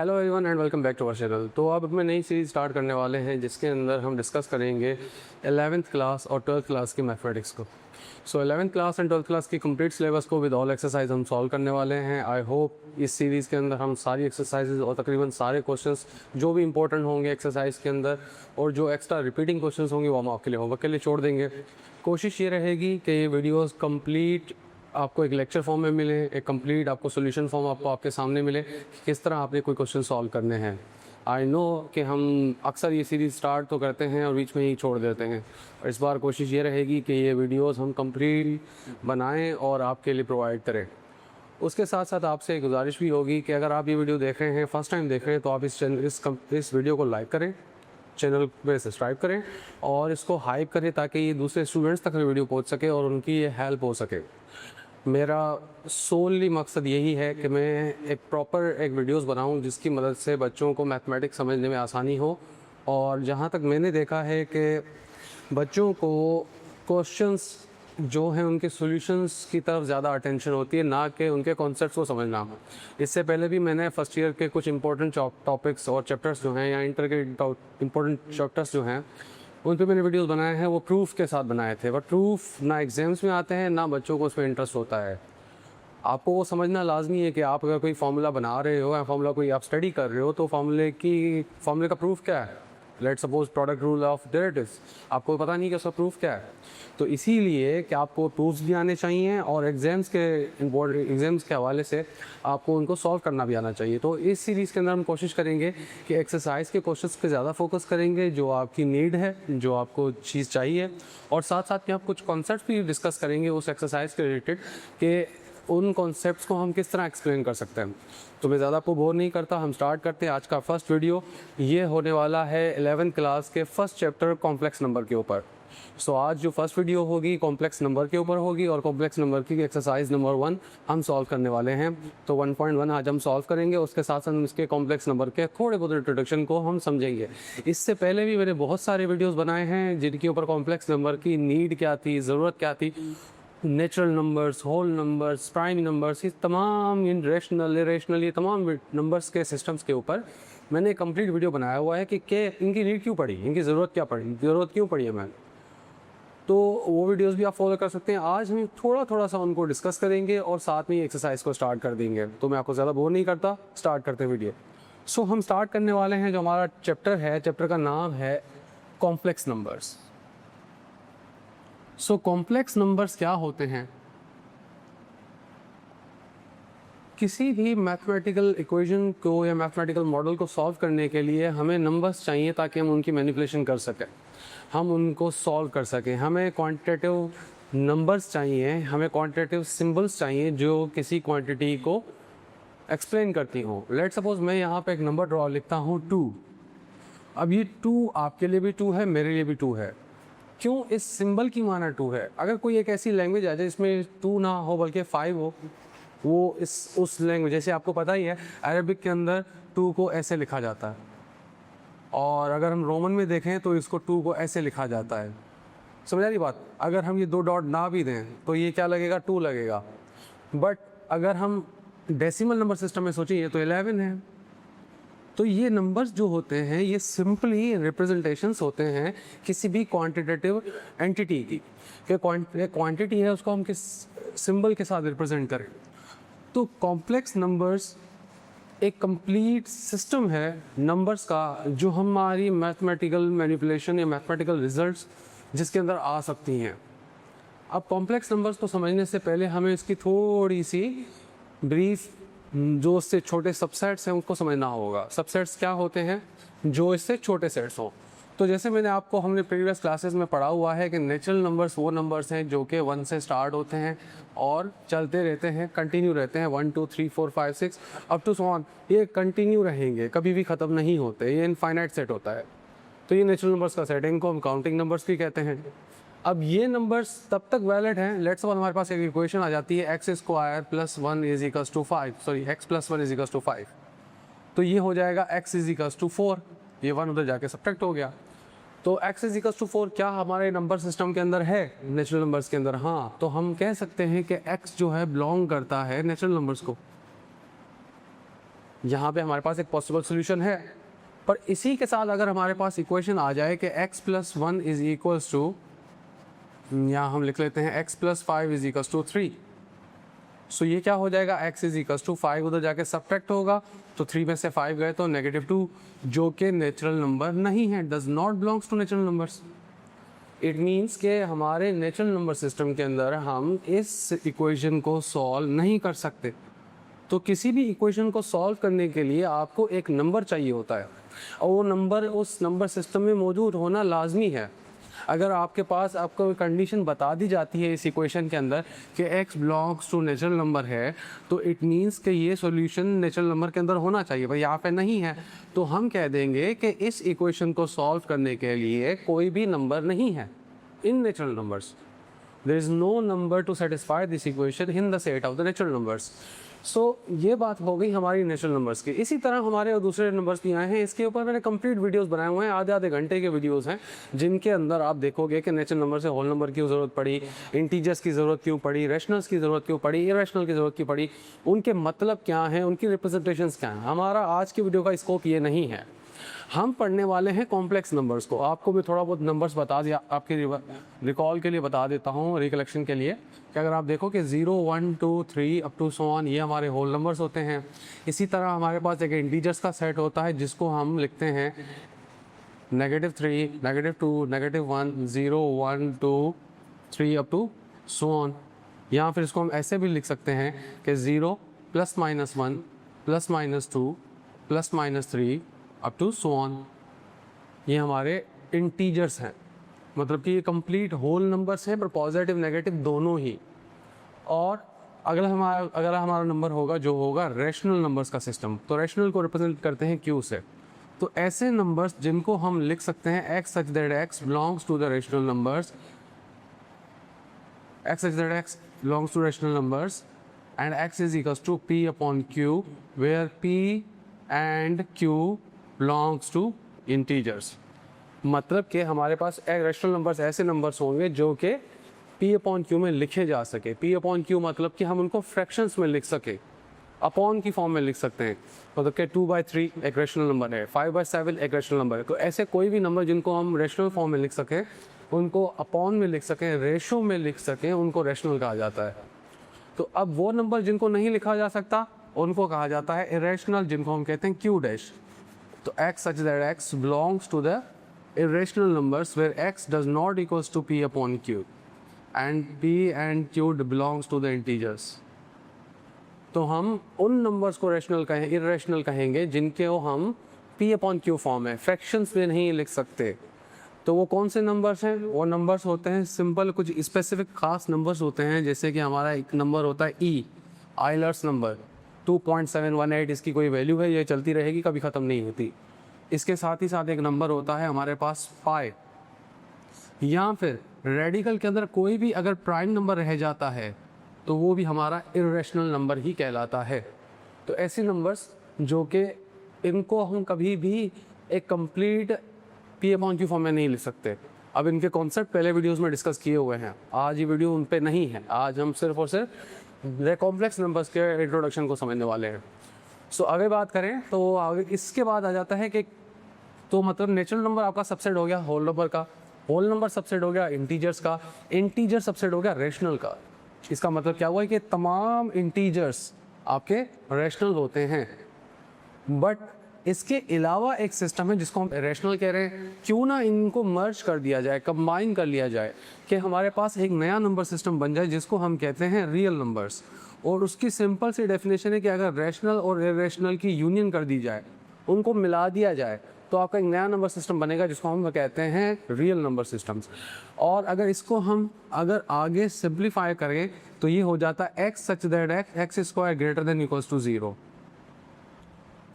Hello everyone and welcome back to our channel. तो अब मैं नई सीरीज़ स्टार्ट करने वाले हैं जिसके अंदर हम डिस्कस करेंगे 11th क्लास और 12th क्लास की मैथमेटिक्स को। 11th class and 12th class की कंप्लीट सिलेबस को विद ऑल एक्सरसाइज हम सॉल्व करने वाले हैं। आई होप इस सीरीज़ के अंदर हम सारी एक्सरसाइजेज और तकरीबन सारे क्वेश्चंस जो भी इंपॉर्टेंट होंगे एक्सरसाइज के अंदर और जो एक्स्ट्रा रिपीटिंग क्वेश्चंस होंगे वो हम आपके लिए होमवर्क के लिए छोड़ देंगे। कोशिश ये रहेगी कि ये वीडियोज़ कंप्लीट आपको एक लेक्चर फॉर्म में मिले, एक कंप्लीट आपको सॉल्यूशन फॉर्म आपको आपके सामने मिले कि किस तरह आपने कोई क्वेश्चन सॉल्व करने हैं। आई नो कि हम अक्सर ये सीरीज़ स्टार्ट तो करते हैं और बीच में ही छोड़ देते हैं, और इस बार कोशिश ये रहेगी कि ये वीडियोस हम कंप्लीट बनाएं और आपके लिए प्रोवाइड करें। उसके साथ साथ आपसे एक गुजारिश भी होगी कि अगर आप ये वीडियो देख रहे हैं, फर्स्ट टाइम देख रहे हैं, तो आप इस वीडियो को लाइक करें, चैनल पे सब्सक्राइब करें और इसको हाइप करें ताकि ये दूसरे स्टूडेंट्स तक वीडियो पहुंच सके और उनकी ये हेल्प हो सके। मेरा सोली मकसद यही है कि मैं एक प्रॉपर एक वीडियोस बनाऊं जिसकी मदद से बच्चों को मैथमेटिक्स समझने में आसानी हो। और जहां तक मैंने देखा है कि बच्चों को क्वेश्चंस जो हैं उनके सॉल्यूशंस की तरफ ज़्यादा अटेंशन होती है, ना कि उनके कॉन्सेप्ट्स को समझना। इससे पहले भी मैंने फर्स्ट ईयर के कुछ इंपॉर्टेंट टॉपिक्स और चैप्टर्स जो हैं या इंटर के इंपॉर्टेंट चैप्टर्स जो हैं उन पे मैंने वीडियोस बनाए हैं, वो प्रूफ के साथ बनाए थे। बट प्रूफ ना एग्जाम्स में आते हैं, ना बच्चों को उसमें इंटरेस्ट होता है। आपको वो समझना लाजमी है कि आप अगर कोई फार्मूला बना रहे हो या फार्मूला कोई आप स्टडी कर रहे हो तो फार्मूले का प्रूफ क्या है। Let suppose product rule of derivatives, आपको पता नहीं कि उसका प्रूफ क्या है। तो इसीलिए कि आपको प्रूफ्स भी आने चाहिए और एग्ज़ाम्स के हवाले से आपको उनको सॉल्व करना भी आना चाहिए। तो इस सीरीज़ के अंदर हम कोशिश करेंगे कि एक्सरसाइज के क्वेश्चंस पे ज़्यादा फोकस करेंगे, जो आपकी नीड है, जो आपको चीज़ चाहिए, और साथ साथ में आप कुछ कॉन्सेप्ट भी डिस्कस करेंगे उस एक्सरसाइज के रिलेटेड कि उन कॉन्सेप्ट्स को हम किस तरह एक्सप्लेन कर सकते हैं। तो मैं ज़्यादा आपको बोर नहीं करता, हम स्टार्ट करते हैं। आज का फर्स्ट वीडियो ये होने वाला है 11th क्लास के फर्स्ट चैप्टर कॉम्प्लेक्स नंबर के ऊपर। आज जो फर्स्ट वीडियो होगी कॉम्प्लेक्स नंबर के ऊपर होगी और कॉम्प्लेक्स नंबर की एक्सरसाइज नंबर 1 हम सॉल्व करने वाले हैं। तो 1.1 आज हम सॉल्व करेंगे, उसके साथ साथ इसके कॉम्प्लेक्स नंबर के थोड़े बहुत इंट्रोडक्शन को हम समझेंगे। इससे पहले भी मैंने बहुत सारे वीडियोज़ बनाए हैं जिनके ऊपर कॉम्प्लेक्स नंबर की नीड क्या थी, ज़रूरत क्या थी, natural numbers, whole numbers, prime numbers, ये तमाम रेशनल, इरेशनल, ये तमाम नंबर्स के सिस्टम्स के ऊपर मैंने कंप्लीट वीडियो बनाया हुआ है कि इनकी नीड क्यों पड़ी, इनकी ज़रूरत क्या पड़ी, ज़रूरत क्यों पड़ी है मैंने। तो वो वीडियोस भी आप फॉलो कर सकते हैं। आज हम थोड़ा सा उनको डिस्कस करेंगे और साथ में ही एक्सरसाइज को स्टार्ट कर देंगे। तो मैं आपको ज़्यादा बोर नहीं करता, स्टार्ट करते हैं वीडियो। हम स्टार्ट करने वाले हैं। जो हमारा चैप्टर है, चैप्टर का नाम है कॉम्प्लेक्स नंबर्स। कॉम्प्लेक्स नंबर्स क्या होते हैं? किसी भी मैथमेटिकल इक्वेशन को या मैथमेटिकल मॉडल को सॉल्व करने के लिए हमें नंबर्स चाहिए ताकि हम उनकी मैनिपुलेशन कर सकें, हम उनको सॉल्व कर सकें। हमें क्वांटिटेटिव नंबर्स चाहिए, हमें क्वांटिटेटिव सिंबल्स चाहिए जो किसी क्वांटिटी को एक्सप्लेन करती हों। लेट सपोज मैं यहाँ पे एक नंबर ड्रॉ लिखता हूँ 2। अब ये 2 आपके लिए भी 2 है, मेरे लिए भी 2 है। क्यों? इस सिंबल की माना 2 है। अगर कोई एक ऐसी लैंग्वेज आ जाए जिसमें 2 ना हो बल्कि 5 हो, वो उस लैंग्वेज, जैसे आपको पता ही है अरबिक के अंदर 2 को ऐसे लिखा जाता है, और अगर हम रोमन में देखें तो इसको 2 को ऐसे लिखा जाता है। समझ आ रही बात? अगर हम ये 2 डॉट ना भी दें तो ये क्या लगेगा? 2 लगेगा। बट अगर हम डेसिमल नंबर सिस्टम में सोचें, ये तो 11 है। तो ये नंबर्स जो होते हैं ये सिंपली रिप्रेजेंटेशंस होते हैं किसी भी क्वांटिटेटिव एंटिटी की। क्वांटिटी है, उसको हम किस सिंबल के साथ रिप्रेजेंट करें। तो कॉम्प्लेक्स नंबर्स एक कंप्लीट सिस्टम है नंबर्स का जो हमारी मैथमेटिकल मैनिपुलेशन या मैथमेटिकल रिजल्ट्स जिसके अंदर आ सकती हैं। अब कॉम्प्लेक्स नंबर्स को समझने से पहले हमें इसकी थोड़ी सी ब्रीफ, जो इससे छोटे सबसेट्स हैं उनको समझना होगा। सबसेट्स क्या होते हैं? जो इससे छोटे सेट्स हों। तो जैसे हमने प्रीवियस क्लासेस में पढ़ा हुआ है कि नेचुरल नंबर्स वो नंबर्स हैं जो कि 1 से स्टार्ट होते हैं और चलते रहते हैं, कंटिन्यू रहते हैं। 1 2 3 4 5 6 अप टू सो ऑन, ये कंटिन्यू रहेंगे, कभी भी ख़त्म नहीं होते। ये इनफाइनाइट सेट होता है। तो ये नेचुरल नंबर्स का सेट है, इनको हम काउंटिंग नंबर्स भी कहते हैं। अब ये नंबर्स तब तक वैलिड हैं, लेट्स सपोज हमारे पास एक इक्वेशन आ जाती है x² + 1 = 5, सॉरी x + 1 = 5। तो ये हो जाएगा x = 4, ये 1 उधर जाके सब्ट्रैक्ट हो गया। तो x = 4 क्या हमारे नंबर सिस्टम के अंदर है, नेचुरल नंबर्स के अंदर? हाँ। तो हम कह सकते हैं कि x जो है बिलोंग करता है नेचुरल नंबर्स को। यहाँ पे हमारे पास एक पॉसिबल सोल्यूशन है। पर इसी के साथ अगर हमारे पास इक्वेशन आ जाए कि x + 1 इज इक्वल्स टू, यहाँ हम लिख लेते हैं x + 5 इज इक्वल्स टू 3। सो ये क्या हो जाएगा, x इज इक्वल्स टू 5 उधर जाके सब्ट्रैक्ट होगा, तो 3 में से 5 गए तो -2, जो कि नेचुरल नंबर नहीं है, does not belongs to natural numbers. It means के हमारे नेचुरल नंबर सिस्टम के अंदर हम इस इक्वेशन को सॉल्व नहीं कर सकते। तो किसी भी इक्वेशन को सॉल्व करने के लिए आपको एक नंबर चाहिए होता है, और वो नंबर उस नंबर सिस्टम में मौजूद होना लाजमी है। अगर आपके पास आपको कंडीशन बता दी जाती है इस इक्वेशन के अंदर कि x belongs to natural number है, तो इट मीन्स कि ये सॉल्यूशन नेचुरल नंबर के अंदर होना चाहिए। भाई यहाँ पे नहीं है, तो हम कह देंगे कि इस इक्वेशन को सॉल्व करने के लिए कोई भी नंबर नहीं है in natural numbers. There is no number to satisfy this equation in the set of the natural numbers. So ये बात हो गई हमारी नेचुरल नंबर्स की। इसी तरह हमारे और दूसरे नंबर्स भी आए हैं, इसके ऊपर मैंने कंप्लीट वीडियोस बनाए हुए हैं, आधे घंटे के वीडियोस हैं, जिनके अंदर आप देखोगे कि नेचुरल नंबर से होल नंबर की ज़रूरत पड़ी, इंटीजर्स की ज़रूरत क्यों पड़ी, रैशनल्स की ज़रूरत क्यों पड़ी, इरेशनल की ज़रूरत क्यों पड़ी, उनके मतलब क्या हैं, उनकी रिप्रेजेंटेशंस क्या हैं। हमारा आज की वीडियो का स्कोप ये नहीं है। हम पढ़ने वाले हैं कॉम्प्लेक्स नंबर्स को। आपको मैं थोड़ा बहुत नंबर्स बता दिया, आपके रिकॉल के लिए बता देता हूँ, रिकलेक्शन के लिए, कि अगर आप देखो कि 0, 1, 2, 3 अप टू सो ऑन, ये हमारे होल नंबर्स होते हैं। इसी तरह हमारे पास एक इंटीजर्स का सेट होता है जिसको हम लिखते हैं -3, -2, -1, 0, 1, 2, 3 अप टू सो ऑन। या फिर इसको हम ऐसे भी लिख सकते हैं कि 0 +- 1 +- 2 +- 3 अप टू सो ऑन। ये हमारे इंटीजर्स हैं, मतलब कि ये कंप्लीट होल नंबर्स हैं, पर पॉजिटिव नेगेटिव दोनों ही। और अगर हमारा नंबर होगा जो होगा रैशनल नंबर्स का सिस्टम, तो रैशनल को रिप्रेजेंट करते हैं Q से। तो ऐसे नंबर्स जिनको हम लिख सकते हैं x such that x belongs to the rational numbers, x such that x belongs to rational numbers and x is equals to p upon q, where p and q belongs to integers। मतलब कि हमारे पास rational numbers ऐसे numbers होंगे जो कि p upon q में लिखे जा सके। p अपॉन q मतलब कि हम उनको फ्रैक्शंस में लिख सके, अपॉन की फॉर्म में लिख सकते हैं। मतलब कि 2/3 एक रैशनल नंबर है, 5/7 एक रैशनल नंबर है। तो ऐसे कोई भी नंबर जिनको हम रैशनल फॉर्म में लिख सकें, उनको अपॉन में लिख सकें, रेशो में लिख सकें, उनको रैशनल कहा जाता है। तो अब वो नंबर जिनको नहीं लिखा जा सकता उनको कहा जाता है इरेशनल, जिनको हम कहते हैं Q'। तो x such that x belongs to the irrational numbers where x does not equals to p upon q and p and q belongs to the integers। तो हम उन नंबर्स को रैशनल कहें, इरेशनल कहेंगे जिनके हम p अपॉन q फॉर्म है, fractions में नहीं लिख सकते। तो वो कौन से नंबर्स हैं? वो नंबर्स होते हैं सिंपल, कुछ स्पेसिफिक खास नंबर्स होते हैं। जैसे कि हमारा एक नंबर होता है E, आइलर्स नंबर 2.718, इसकी कोई वैल्यू है, ये चलती रहेगी, कभी ख़त्म नहीं होती। इसके साथ ही साथ एक नंबर होता है हमारे पास पाई, या फिर रेडिकल के अंदर कोई भी अगर प्राइम नंबर रह जाता है तो वो भी हमारा इरेशनल नंबर ही कहलाता है। तो ऐसे नंबर्स जो कि इनको हम कभी भी एक complete p upon q form में नहीं लिख सकते। अब इनके कॉन्सेप्ट पहले वीडियोस में डिस्कस किए हुए हैं, आज ये वीडियो उन पे नहीं है। आज हम सिर्फ और सिर्फ कॉम्प्लेक्स नंबर्स के इंट्रोडक्शन को समझने वाले हैं। सो आगे बात करें तो आगे इसके बाद आ जाता है कि तो मतलब नेचुरल नंबर आपका सबसेट हो गया होल नंबर का, होल नंबर सबसेट हो गया इंटीजर्स का, इंटीजर सबसेट हो गया रैशनल का। इसका मतलब क्या हुआ है कि तमाम इंटीजर्स आपके रैशनल होते हैं। बट इसके अलावा एक सिस्टम है जिसको हम रैशनल कह रहे हैं। क्यों ना इनको मर्ज कर दिया जाए, कंबाइन कर लिया जाए, कि हमारे पास एक नया नंबर सिस्टम बन जाए जिसको हम कहते हैं रियल नंबर्स। और उसकी सिंपल सी डेफिनेशन है कि अगर रैशनल और इरेशनल की यूनियन कर दी जाए, उनको मिला दिया जाए, तो आपका एक नया नंबर सिस्टम बनेगा जिसको हम कहते हैं रियल नंबर सिस्टम्स। और अगर इसको हम अगर आगे सिंप्लीफाई करें तो ये हो जाता है x such that x square greater than equals to 0।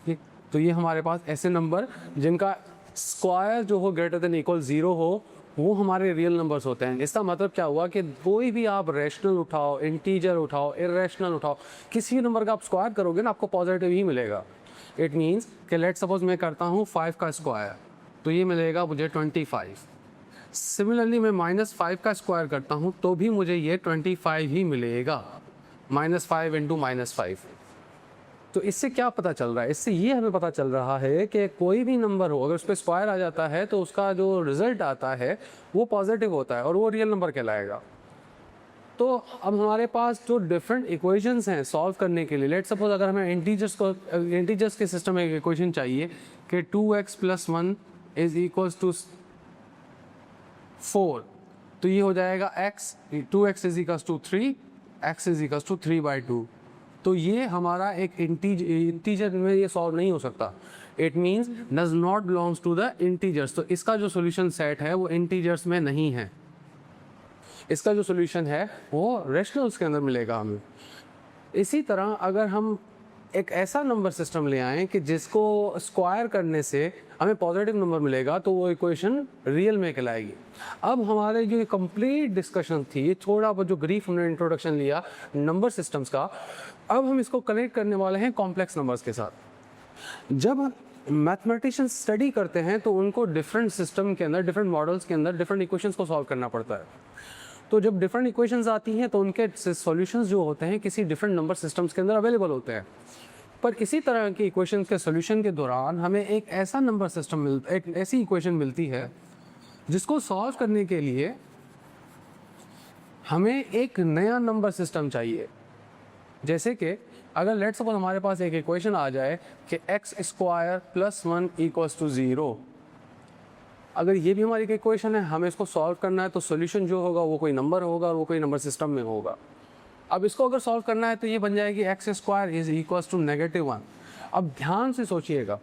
ठीक, तो ये हमारे पास ऐसे नंबर जिनका स्क्वायर जो हो ग्रेटर देन इक्वल 0 हो, वो हमारे रियल नंबर्स होते हैं। इसका मतलब क्या हुआ कि कोई भी आप रैशनल उठाओ, इंटीजर उठाओ, इरेशनल उठाओ, किसी भी नंबर का आप स्क्वायर करोगे ना, आपको पॉजिटिव ही मिलेगा। इट मीन्स कि लेट सपोज मैं करता हूँ 5 का स्क्वायर, तो ये मिलेगा मुझे 25। सिमिलरली मैं -5 का स्क्वायर करता हूँ तो भी मुझे ये 25 ही मिलेगा, -5 × -5। तो इससे क्या पता चल रहा है, इससे ये हमें पता चल रहा है कि कोई भी नंबर हो अगर उस पर स्क्वायर आ जाता है तो उसका जो रिजल्ट आता है वो पॉजिटिव होता है और वो रियल नंबर कहलाएगा। तो अब हमारे पास जो डिफरेंट इक्वेशंस हैं सॉल्व करने के लिए, लेट सपोज अगर हमें इंटीजर्स के सिस्टम में एक इक्वेशन चाहिए कि 2x + 1 = 4, तो ये हो जाएगा2x = 3, x = 3/2। तो ये हमारा एक इंटीजर में ये सॉल्व नहीं हो सकता, it means does not belongs to the integers. तो इसका जो सोल्यूशन सेट है वो इंटीजर्स में नहीं है, इसका जो सोल्यूशन है वो रेशनल्स के अंदर मिलेगा हमें। इसी तरह अगर हम एक ऐसा नंबर सिस्टम ले आएँ कि जिसको स्क्वायर करने से हमें पॉजिटिव नंबर मिलेगा तो वो इक्वेशन रियल में कहलाएगी। अब हमारे जो कंप्लीट डिस्कशन थी, थोड़ा बहुत जो ब्रीफ हमने इंट्रोडक्शन लिया नंबर सिस्टम्स का, अब हम इसको कनेक्ट करने वाले हैं कॉम्प्लेक्स नंबर्स के साथ। जब मैथमेटिशियंस स्टडी करते हैं तो उनको डिफरेंट सिस्टम के अंदर, डिफरेंट मॉडल्स के अंदर डिफरेंट इक्वेशंस को सॉल्व करना पड़ता है। तो जब डिफरेंट इक्वेशंस आती हैं तो उनके सॉल्यूशंस जो होते हैं किसी डिफरेंट नंबर सिस्टम्स के अंदर अवेलेबल होते हैं। पर किसी तरह की इक्वेशन के सॉल्यूशन के दौरान हमें एक ऐसा नंबर सिस्टम एक ऐसी इक्वेशन मिलती है जिसको सॉल्व करने के लिए हमें एक नया नंबर सिस्टम चाहिए। जैसे कि अगर लेट्स सपोज हमारे पास एक इक्वेशन आ जाए कि x² + 1 = 0, अगर ये भी हमारी एक इक्वेशन है, हमें इसको सॉल्व करना है तो सॉल्यूशन जो होगा वो कोई नंबर होगा और वो कोई नंबर सिस्टम में होगा। अब इसको अगर सॉल्व करना है तो ये बन जाएगी x² = -1। अब ध्यान से सोचिएगा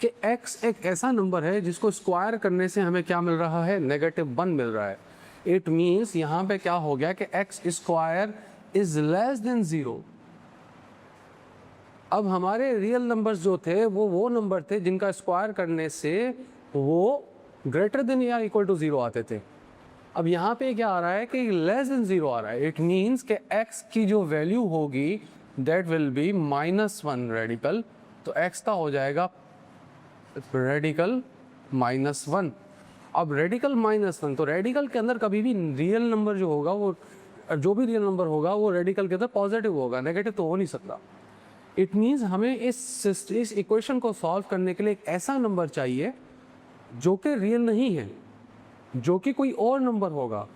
कि x एक ऐसा नंबर है जिसको स्क्वायर करने से हमें क्या मिल रहा है, -1 मिल रहा है। इट मीन्स यहाँ पे क्या हो गया कि x² > 0। अब हमारे रियल नंबर्स जो थे वो नंबर थे जिनका स्क्वायर करने से वो ग्रेटर देन या इक्वल टू 0 आते थे। अब यहाँ पे क्या आ रहा है कि लेस देन 0 आ रहा है। इट मीन्स कि x की जो वैल्यू होगी दैट विल बी -1 रेडिकल, तो x का हो जाएगा रेडिकल -1। अब रेडिकल -1, तो रेडिकल के अंदर कभी भी रियल नंबर जो होगा वो, जो भी रियल नंबर होगा वो रेडिकल के अंदर पॉजिटिव होगा, नेगेटिव तो हो नहीं सकता। इट मीन्स हमें इस इक्वेशन को सॉल्व करने के लिए एक ऐसा नंबर चाहिए जो कि रियल नहीं है, जो कि कोई और नंबर होगा।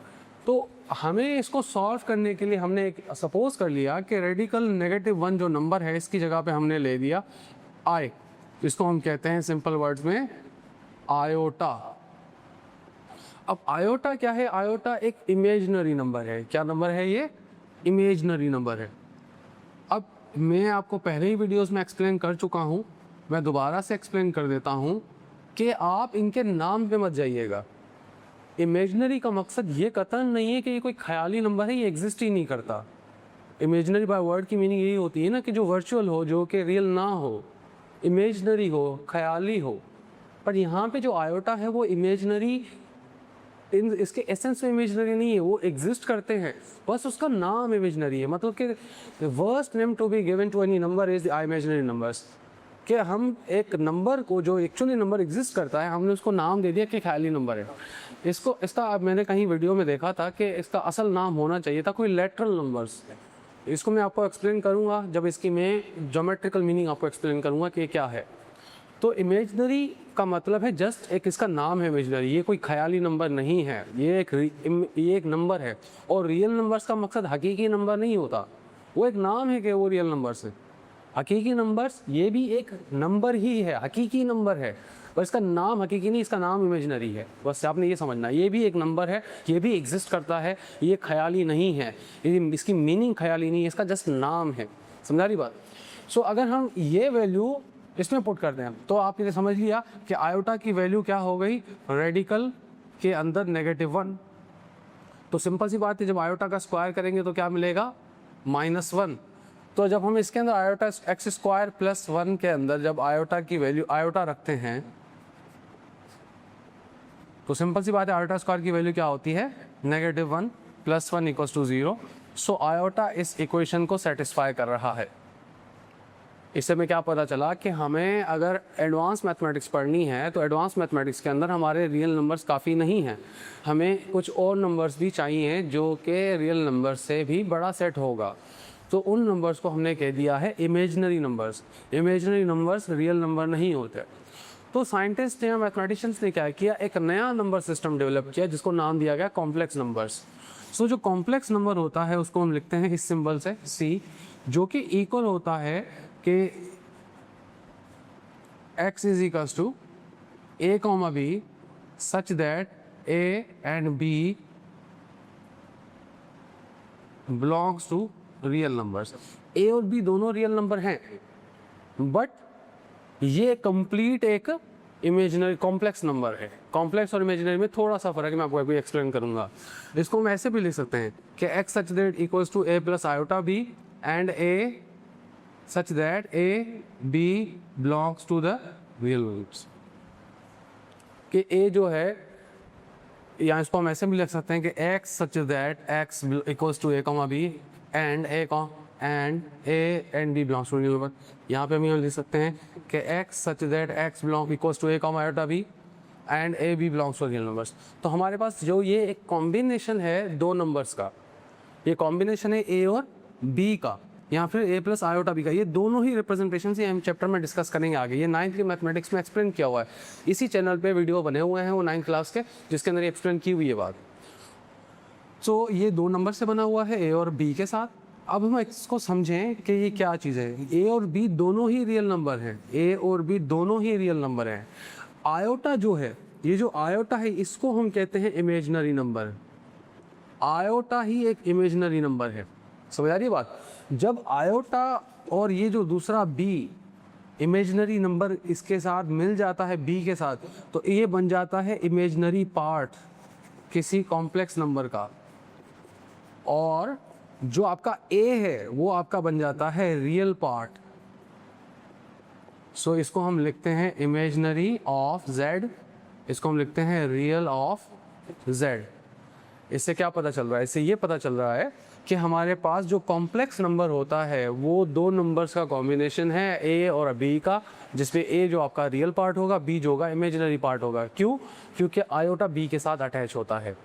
तो हमें इसको सॉल्व करने के लिए हमने एक सपोज कर लिया कि रेडिकल -1 जो नंबर है इसकी जगह पे हमने ले दिया i, इसको हम कहते हैं सिंपल वर्ड्स में आयोटा। अब आयोटा क्या है? आयोटा एक इमेजिनरी नंबर है। क्या नंबर है ये? इमेजिनरी नंबर है। अब मैं आपको पहले ही वीडियोस में एक्सप्लेन कर चुका हूँ, मैं दोबारा से एक्सप्लेन कर देता हूँ कि आप इनके नाम पे मत जाइएगा। इमेजिनरी का मकसद ये कतई नहीं है कि ये कोई ख्याली नंबर है, ये एग्जिस्ट ही नहीं करता। इमेजिनरी बाय वर्ड की मीनिंग यही होती है ना कि जो वर्चुअल हो, जो कि रियल ना हो, इमेजिनरी हो, ख्याली हो। पर यहाँ पे जो आयोटा है वो इमेजिनरी, इसके एसेंस में इमेजिनरी नहीं है, वो एग्जिस्ट करते हैं, बस उसका नाम इमेजिनरी है। मतलब कि the worst name to be given to any number is the imaginary numbers. कि हम एक नंबर को जो एक्चुअली नंबर एग्जिस्ट करता है हमने उसको नाम दे दिया कि ख्याली नंबर है। इसका मैंने कहीं वीडियो में देखा था कि इसका असल नाम होना चाहिए था कोई लेटरल नंबर्स। इसको मैं आपको एक्सप्लेन करूँगा जब इसकी मैं ज्योमेट्रिकल मीनिंग आपको एक्सप्लेन करूँगा कि क्या है। तो इमेजिनरी का मतलब है जस्ट एक इसका नाम है इमेजिनरी, ये कोई ख्याली नंबर नहीं है, ये एक नंबर है। और रियल नंबर्स का मकसद हकीकी नंबर नहीं होता, वो एक नाम है कि वो रियल नंबर्स है। हकीकी नंबर्स ये भी एक नंबर ही है, हकीकी नंबर है, पर इसका नाम हकीकी नहीं, इसका नाम इमेजिनरी है। बस आपने ये समझना, ये भी एक नंबर है, ये भी एग्जिस्ट करता है, ये ख्याली नहीं है, इसकी मीनिंग ख्याली नहीं है, इसका जस्ट नाम है। समझा रही बात? सो अगर हम ये वैल्यू इसमें पुट करते हैं तो आपने समझ लिया कि आयोटा की वैल्यू क्या हो गई, रेडिकल के अंदर -1। तो सिंपल सी बात है, जब आयोटा का स्क्वायर करेंगे तो क्या मिलेगा, -1। तो जब हम इसके अंदर आयोटा x² + 1 के अंदर जब आयोटा की वैल्यू आयोटा रखते हैं तो सिंपल सी बात है, आयोटा स्क्वायर की वैल्यू क्या होती है, -1 + 1 = 0। सो आयोटा इस इक्वेशन को सेटिस्फाई कर रहा है। इससे में क्या पता चला कि हमें अगर एडवांस मैथमेटिक्स पढ़नी है तो एडवांस मैथमेटिक्स के अंदर हमारे रियल नंबर्स काफ़ी नहीं हैं, हमें कुछ और नंबर्स भी चाहिए जो कि रियल नंबर से भी बड़ा सेट होगा। तो उन नंबर्स को हमने कह दिया है imaginary numbers. Imaginary numbers real number नहीं होते। तो साइंटिस्ट या मैथमेटिशियंस ने क्या किया, एक नया नंबर सिस्टम डेवलप किया जिसको नाम दिया गया कॉम्प्लेक्स नंबर्स। सो जो कॉम्प्लेक्स नंबर होता है उसको हम लिखते हैं इस सिंबल से C, जो कि इक्वल होता है कि x is equals to a, b such that a and b belongs to real numbers. a और b दोनों रियल नंबर हैं, बट ये कंप्लीट एक इमेजिनरी कॉम्प्लेक्स नंबर है। कॉम्प्लेक्स और इमेजिनरी में थोड़ा सा फर्क है, मैं आपको अभी एक्सप्लेन करूंगा। इसको हम ऐसे भी लिख सकते हैं कि x such that equals to a plus iota b and a such that a b belongs to the real numbers. कि a जो है, या इसको हम ऐसे भी लिख सकते हैं कि x such that x equals to a, b and a and b belongs to real number. यहाँ पे हम ये लिख सकते हैं कि x such that x belong equals to a, iota b and a b belongs to real numbers. तो हमारे पास जो ये एक कॉम्बिनेशन है दो नंबर्स का, ये कॉम्बिनेशन है a और b का, या फिर a प्लस आयोटा b का, ये दोनों ही रिप्रेजेंटेशन से हम चैप्टर में डिस्कस करेंगे आगे। ये 9th की मैथमेटिक्स में एक्सप्लेन किया हुआ है, इसी चैनल पे वीडियो बने हुए हैं वो 9th क्लास के, जिसके अंदर एक्सप्लेन की हुई है बात। तो ये दो नंबर से बना हुआ है a और b के साथ। अब हम इसको समझें कि ये क्या चीज़ है। a और b दोनों ही रियल नंबर हैं, a और b दोनों ही रियल नंबर हैं। आयोटा जो है, ये जो आयोटा है इसको हम कहते हैं इमेजिनरी नंबर। आयोटा ही एक इमेजिनरी नंबर है, समझ आ रही है बात। जब आयोटा और ये जो दूसरा b इमेजिनरी नंबर इसके साथ मिल जाता है b के साथ, तो ये बन जाता है इमेजिनरी पार्ट किसी कॉम्प्लेक्स नंबर का, और जो आपका a है वो आपका बन जाता है रियल पार्ट। सो इसको हम लिखते हैं इमेजिनरी ऑफ z, इसको हम लिखते हैं रियल ऑफ z। इससे क्या पता चल रहा है, इससे ये पता चल रहा है कि हमारे पास जो कॉम्प्लेक्स नंबर होता है वो दो नंबर्स का कॉम्बिनेशन है a और b का, जिसमें a जो आपका रियल पार्ट होगा, b जो होगा इमेजिनरी पार्ट होगा। क्यों? क्योंकि आयोटा b के साथ अटैच होता है।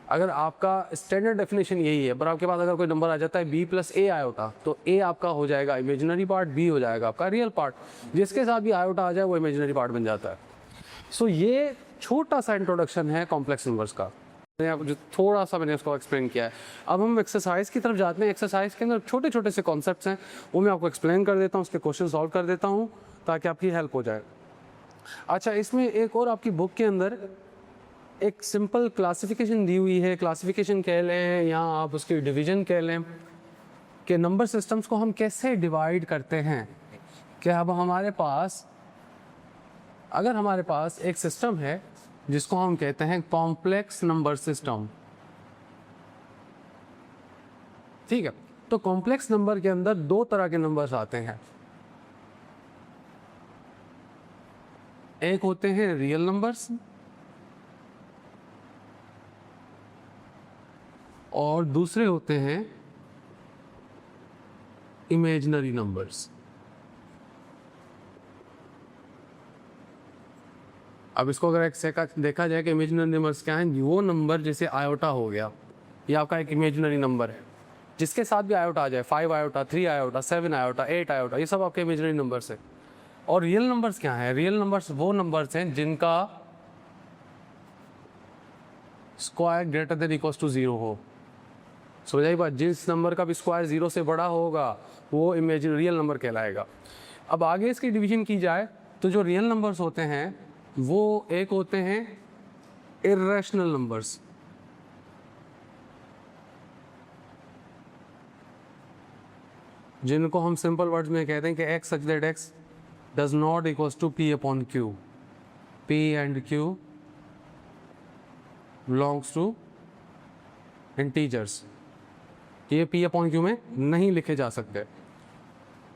अगर आपका स्टैंडर्ड डेफिनेशन यही है, पर आपके पास अगर कोई नंबर आ जाता है b प्लस a आयोटा, तो a आपका हो जाएगा इमेजिनरी पार्ट, b हो जाएगा आपका रियल पार्ट। जिसके साथ भी आयोटा आ जाए वो इमेजिनरी पार्ट बन जाता है। सो ये छोटा सा इंट्रोडक्शन है कॉम्प्लेक्स नंबर्स का, जो थोड़ा सा मैंने उसको एक्सप्लेन किया है। अब हम एक्सरसाइज की तरफ जाते हैं। एक्सरसाइज के अंदर छोटे छोटे से कॉन्सेप्ट्स हैं, वो मैं आपको एक्सप्लेन कर देता हूँ, उसके क्वेश्चन सॉल्व कर देता हूँ ताकि आपकी हेल्प हो जाए। अच्छा, इसमें एक और आपकी बुक के अंदर एक सिंपल क्लासिफिकेशन दी हुई है, क्लासिफिकेशन कह लें या आप उसकी डिवीजन कह लें, कि नंबर सिस्टम्स को हम कैसे डिवाइड करते हैं। कि अब हमारे पास, अगर हमारे पास एक सिस्टम है जिसको हम कहते हैं कॉम्प्लेक्स नंबर सिस्टम, ठीक है, तो कॉम्प्लेक्स नंबर के अंदर दो तरह के नंबर्स आते हैं। एक होते हैं रियल नंबर्स और दूसरे होते हैं इमेजिनरी नंबर्स। अब इसको अगर एक सेका देखा जाए कि इमेजिनरी नंबर्स क्या हैं, वो नंबर जैसे आयोटा हो गया, ये आपका एक इमेजिनरी नंबर है, जिसके साथ भी आयोटा आ जाए, 5 आयोटा, 3 आयोटा, 7 आयोटा, 8 आयोटा, ये सब आपके इमेजिनरी नंबर्स है। और रियल नंबर्स क्या हैं? रियल नंबर्स वो नंबर्स हैं जिनका square greater than equals to 0 हो। समझ आई बात? जिस नंबर का भी स्क्वायर 0 से बड़ा होगा वो इमेजिनरी रियल नंबर कहलाएगा। अब आगे इसकी डिवीजन की जाए तो जो रियल नंबर्स होते हैं वो एक होते हैं इर्रेशनल नंबर्स, जिनको हम सिंपल वर्ड्स में कहते हैं कि x such that x does not equals to p upon q, p and q belongs to integers, ये p upon q में नहीं लिखे जा सकते।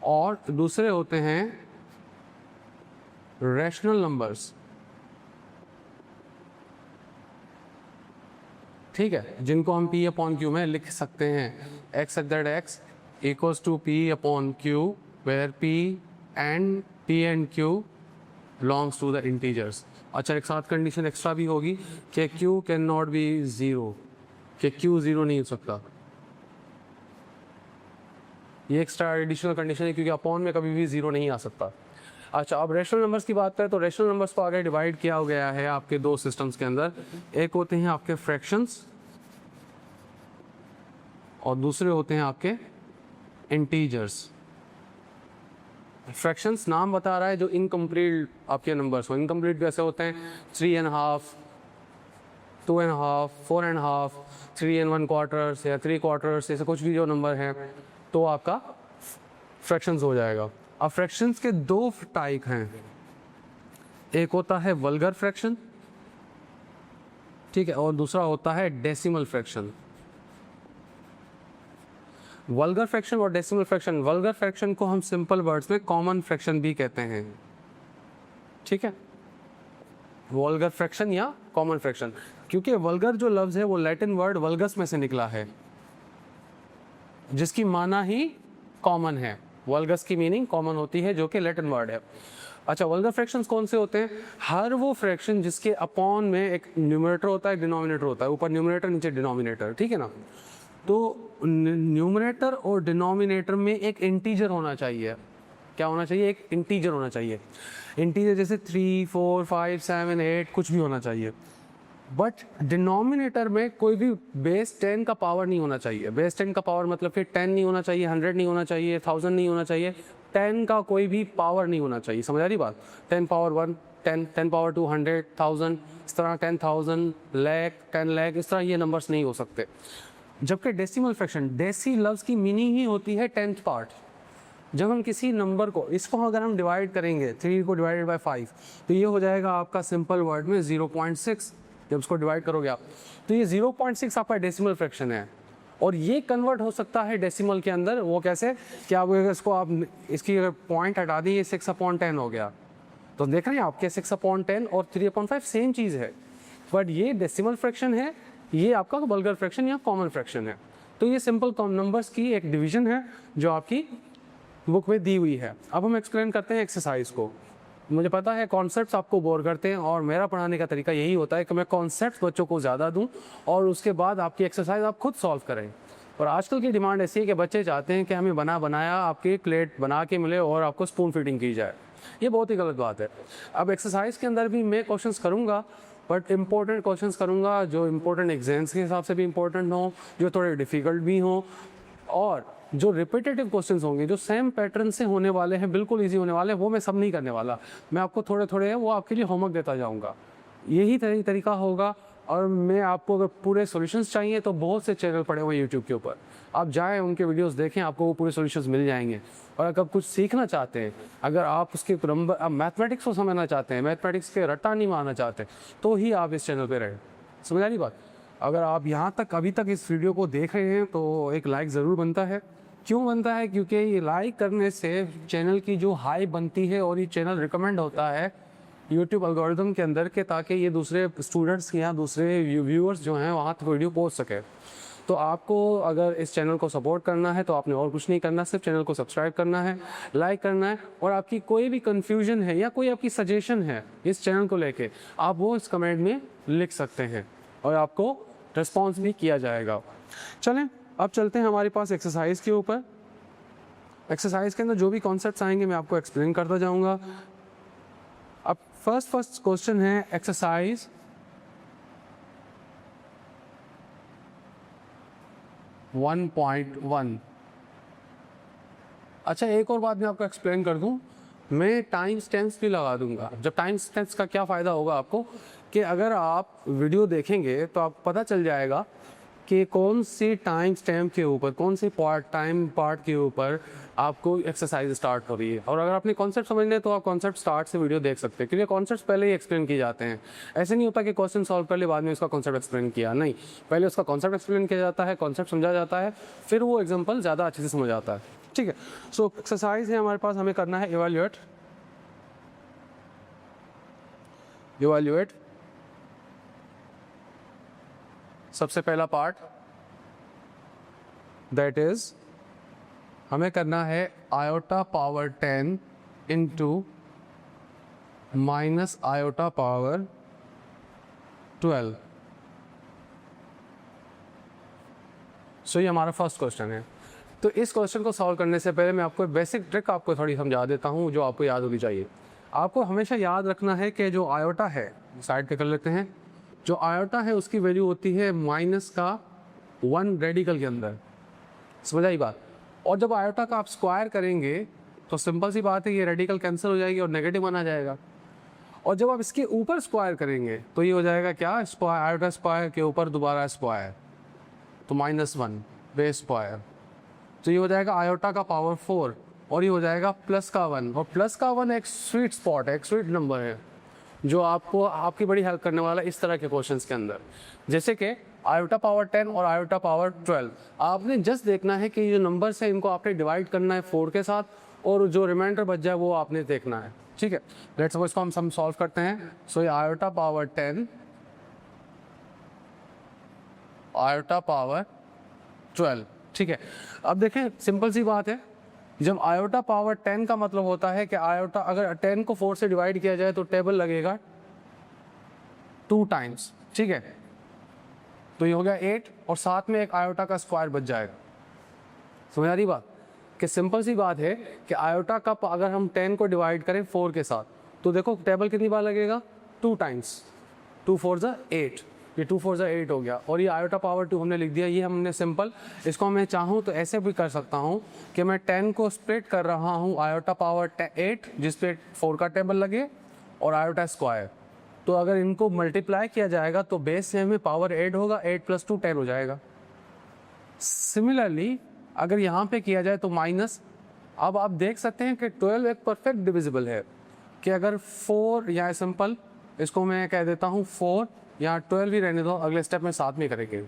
और दूसरे होते हैं रैशनल नंबर्स, ठीक है, जिनको हम p अपॉन q में लिख सकते हैं। x such that x equals to p upon q where p and q belongs to the integers। अच्छा, एक साथ कंडीशन एक्स्ट्रा भी होगी कि q कैन नॉट बी 0, कि q 0 नहीं हो सकता। ये एक्स्ट्रा एडिशनल कंडीशन है क्योंकि अपॉन में कभी भी ज़ीरो नहीं आ सकता। अच्छा, अब रेशनल नंबर्स की बात करें तो रेशनल नंबर्स को आगे डिवाइड किया गया है आपके दो सिस्टम्स के अंदर। एक होते हैं आपके फ्रैक्शंस और दूसरे होते हैं आपके इंटीजर्स। फ्रैक्शंस नाम बता रहा है जो इनकम्प्लीट आपके नंबर्स हो। इनकम्प्लीट कैसे होते हैं? 3.5, 2.5, 4.5, 3 1/4 या 3/4, ऐसे कुछ भी जो नंबर है तो आपका फ्रैक्शंस हो जाएगा। अब फ्रैक्शंस के दो टाइप हैं, एक होता है वल्गर फ्रैक्शन, ठीक है, और दूसरा होता है डेसिमल फ्रैक्शन। वल्गर फ्रैक्शन और डेसिमल फ्रैक्शन, वल्गर फ्रैक्शन को हम सिंपल वर्ड्स में कॉमन फ्रैक्शन भी कहते हैं, ठीक है, वल्गर फ्रैक्शन या कॉमन फ्रैक्शन, क्योंकि वल्गर जो लफ्ज़ है वो लैटिन वर्ड वल्गस में से निकला है जिसकी माना ही कॉमन है। वल्गस की मीनिंग कॉमन होती है जो कि लैटिन वर्ड है। अच्छा, वल्गर फ्रैक्शंस कौन से होते हैं? हर वो फ्रैक्शन जिसके अपॉन में एक न्यूमरेटर होता है, एक डिनोमिनेटर होता है, ऊपर न्यूमरेटर नीचे डिनोमिनेटर, ठीक है ना। तो न्यूमरेटर और डिनोमिनेटर में एक इंटीजर होना चाहिए। क्या होना चाहिए? एक इंटीजर होना चाहिए। इंटीजर जैसे 3, 4, 5, 7, 8 कुछ भी होना चाहिए। बट डिनोमिनेटर में कोई भी बेस 10 का पावर नहीं होना चाहिए। बेस 10 का पावर मतलब फिर 10 नहीं होना चाहिए, 100 नहीं होना चाहिए, 1000 नहीं होना चाहिए, 10 का कोई भी पावर नहीं होना चाहिए। समझ आ रही बात? 10 पावर 1, 10, 10 पावर 2, 100, 1000, इस तरह 10,000, लाख, 10 लाख, इस तरह ये नंबर्स नहीं हो सकते। जबकि डेसिमल फ्रैक्शन, डेसी लफ्ज़ की मीनिंग ही होती है 10th पार्ट। जब हम किसी नंबर को, इसको अगर हम डिवाइड करेंगे 3 को डिवाइडेड बाय 5 तो ये हो जाएगा आपका सिंपल वर्ड में 0.6। जब उसको डिवाइड करोगे आप तो ये 0.6 आपका डेसिमल फ्रैक्शन है और ये कन्वर्ट हो सकता है डेसिमल के अंदर। वो कैसे? कि आप इसको आप इसकी अगर पॉइंट हटा दी, ये 6/10 हो गया, तो देख रहे हैं आपके 6/10 और 3/5 सेम चीज़ है, बट ये डेसिमल फ्रैक्शन है, ये आपका वल्गर फ्रैक्शन या कॉमन फ्रैक्शन है। तो ये सिंपल नंबर्स की एक डिवीजन है जो आपकी बुक में दी हुई है। अब हम एक्सप्लेन करते हैं एक्सरसाइज को। मुझे पता है कॉन्सेप्ट्स आपको बोर करते हैं और मेरा पढ़ाने का तरीका यही होता है कि मैं कॉन्सेप्ट्स बच्चों को ज़्यादा दूं और उसके बाद आपकी एक्सरसाइज आप खुद सॉल्व करें। और आजकल की डिमांड ऐसी है कि बच्चे चाहते हैं कि हमें बना बनाया आपकी प्लेट बना के मिले और आपको स्पून फीडिंग की जाए। ये बहुत ही गलत बात है। अब एक्सरसाइज के अंदर भी मैं क्वेश्चंस करूँगा, बट इम्पोर्टेंट क्वेश्चंस करूँगा जो इम्पोर्टेंट एग्जाम्स के हिसाब से भी इम्पोर्टेंट हों, जो थोड़े डिफ़िकल्ट भी हों, और जो रिपीटेटिव क्वेश्चंस होंगे जो सेम पैटर्न से होने वाले हैं, बिल्कुल इजी होने वाले हैं, वो मैं सब नहीं करने वाला। मैं आपको थोड़े थोड़े वो आपके लिए होमवर्क देता जाऊँगा। यही तरीका होगा। और मैं आपको अगर पूरे सॉल्यूशंस चाहिए तो बहुत से चैनल पड़े हुए यूट्यूब के ऊपर, आप जाएँ उनके वीडियोस देखें, आपको वो पूरे सॉल्यूशंस मिल जाएंगे। और अगर कुछ सीखना चाहते हैं, अगर आप उसके नंबर, आप मैथमेटिक्स को समझना चाहते हैं, मैथमेटिक्स के रट्टा नहीं मारना चाहते, तो ही आप इस चैनल पर रहें। समझ आ रही बात? अगर आप यहाँ तक अभी तक इस वीडियो को देख रहे हैं तो एक लाइक ज़रूर बनता है। क्यों बनता है? क्योंकि ये लाइक करने से चैनल की जो हाइप बनती है और ये चैनल रिकमेंड होता है यूट्यूब एल्गोरिथम के अंदर के, ताकि ये दूसरे स्टूडेंट्स या दूसरे व्यूअर्स जो हैं वहाँ तक वीडियो पहुँच सके। तो आपको अगर इस चैनल को सपोर्ट करना है तो आपने और कुछ नहीं करना, सिर्फ चैनल को सब्सक्राइब करना है, लाइक करना है, और आपकी कोई भी कन्फ्यूजन है या कोई आपकी सजेशन है इस चैनल को लेके, आप वो इस कमेंट में लिख सकते हैं और आपको रिस्पॉन्स भी किया जाएगा। चलें अब चलते हैं हमारे पास एक्सरसाइज के ऊपर। एक्सरसाइज के अंदर जो भी कॉन्सेप्ट्स आएंगे मैं आपको एक्सप्लेन करता जाऊंगा। अब फर्स्ट क्वेश्चन है एक्सरसाइज 1.1। अच्छा, एक और बात मैं आपको एक्सप्लेन कर दूं, मैं टाइम स्टैम्प्स भी लगा दूंगा। जब टाइम स्टैम्प्स का क्या फ़ायदा होगा आपको कि अगर आप वीडियो देखेंगे तो आपको पता चल जाएगा कि कौन सी टाइम स्टैम्प के ऊपर, कौन से टाइम पार्ट के ऊपर आपको एक्सरसाइज स्टार्ट हो रही है। और अगर आपने कॉन्सेप्ट समझने हैं तो आप कॉन्सेप्ट स्टार्ट से वीडियो देख सकते हैं, क्योंकि कॉन्सेप्ट पहले ही एक्सप्लेन किए जाते हैं। ऐसे नहीं होता कि क्वेश्चन सॉल्व कर ले बाद में उसका कॉन्सेप्ट एक्सप्लेन किया, नहीं, पहले उसका कॉन्सेप्ट एक्सप्लेन किया जाता है, कॉन्सेप्ट समझा जाता है, फिर वो एग्जाम्पल ज़्यादा अच्छे से समझ आता है। ठीक है, सो एक्सरसाइज है हमारे पास, हमें करना है इवैल्यूएट सबसे पहला पार्ट, दैट इज हमें करना है iota power 10 into minus iota power 12। सो ये हमारा फर्स्ट क्वेश्चन है। तो इस क्वेश्चन को सॉल्व करने से पहले मैं आपको एक बेसिक ट्रिक आपको थोड़ी समझा देता हूँ जो आपको याद होनी चाहिए। आपको हमेशा याद रखना है कि जो आयोटा है, साइड पे कर लेते हैं, जो आयोटा है उसकी वैल्यू होती है -1 रेडिकल के अंदर, समझ आई बात। और जब आयोटा का आप स्क्वायर करेंगे तो सिंपल सी बात है ये रेडिकल कैंसिल हो जाएगी और नेगेटिव बना जाएगा। और जब आप इसके ऊपर स्क्वायर करेंगे तो ये हो जाएगा क्या, स्क्वायर, आयोटा स्क्वायर के ऊपर दोबारा स्क्वायर, तो -1 बेस स्क्वायर, तो ये हो जाएगा आयोटा का पावर 4 और ये हो जाएगा प्लस का 1। और प्लस का 1 एक स्वीट स्पॉट है, एक स्वीट नंबर है जो आपको आपकी बड़ी हेल्प करने वाला है इस तरह के क्वेश्चंस के अंदर। जैसे कि आयोटा पावर 10 और आयोटा पावर 12, आपने जस्ट देखना है कि ये जो नंबर्स है इनको आपने डिवाइड करना है 4 के साथ और जो रिमाइंडर बच जाए वो आपने देखना है, ठीक है। लेट्स सपोज इसको हम सॉल्व करते हैं। सो ये आयोटा पावर 10, आयोटा पावर 12, ठीक है। अब देखें सिंपल सी बात है, जब आयोटा पावर 10 का मतलब होता है कि आयोटा अगर 10 को 4 से डिवाइड किया जाए तो टेबल लगेगा 2 टाइम्स, ठीक है। तो ये हो गया 8 और साथ में एक आयोटा का स्क्वायर बच जाएगा। समझ आ रही बात कि सिंपल सी बात है कि आयोटा का अगर हम 10 को डिवाइड करें 4 के साथ तो देखो टेबल कितनी बार लगेगा, 2 टाइम्स, 2 4 ज़ा 8, ये 2 4 ज़ा 8 हो गया। और ये आयोटा पावर 2 हमने लिख दिया, ये हमने सिंपल, इसको मैं चाहूँ तो ऐसे भी कर सकता हूँ कि मैं 10 को स्प्लिट कर रहा हूँ आयोटा पावर 8 जिस पे 4 का टेबल लगे और आयोटा स्क्वायर, तो अगर इनको मल्टीप्लाई किया जाएगा तो बेस से में पावर 8 होगा, 8 + 2 10 हो जाएगा। सिमिलरली अगर यहाँ पे किया जाए तो माइनस, अब आप देख सकते हैं कि 12 एक परफेक्ट डिविजिबल है कि अगर 4 या सिंपल इसको मैं कह देता हूँ 4 या 12 ही रहने दो, अगले स्टेप में साथ में करेंगे।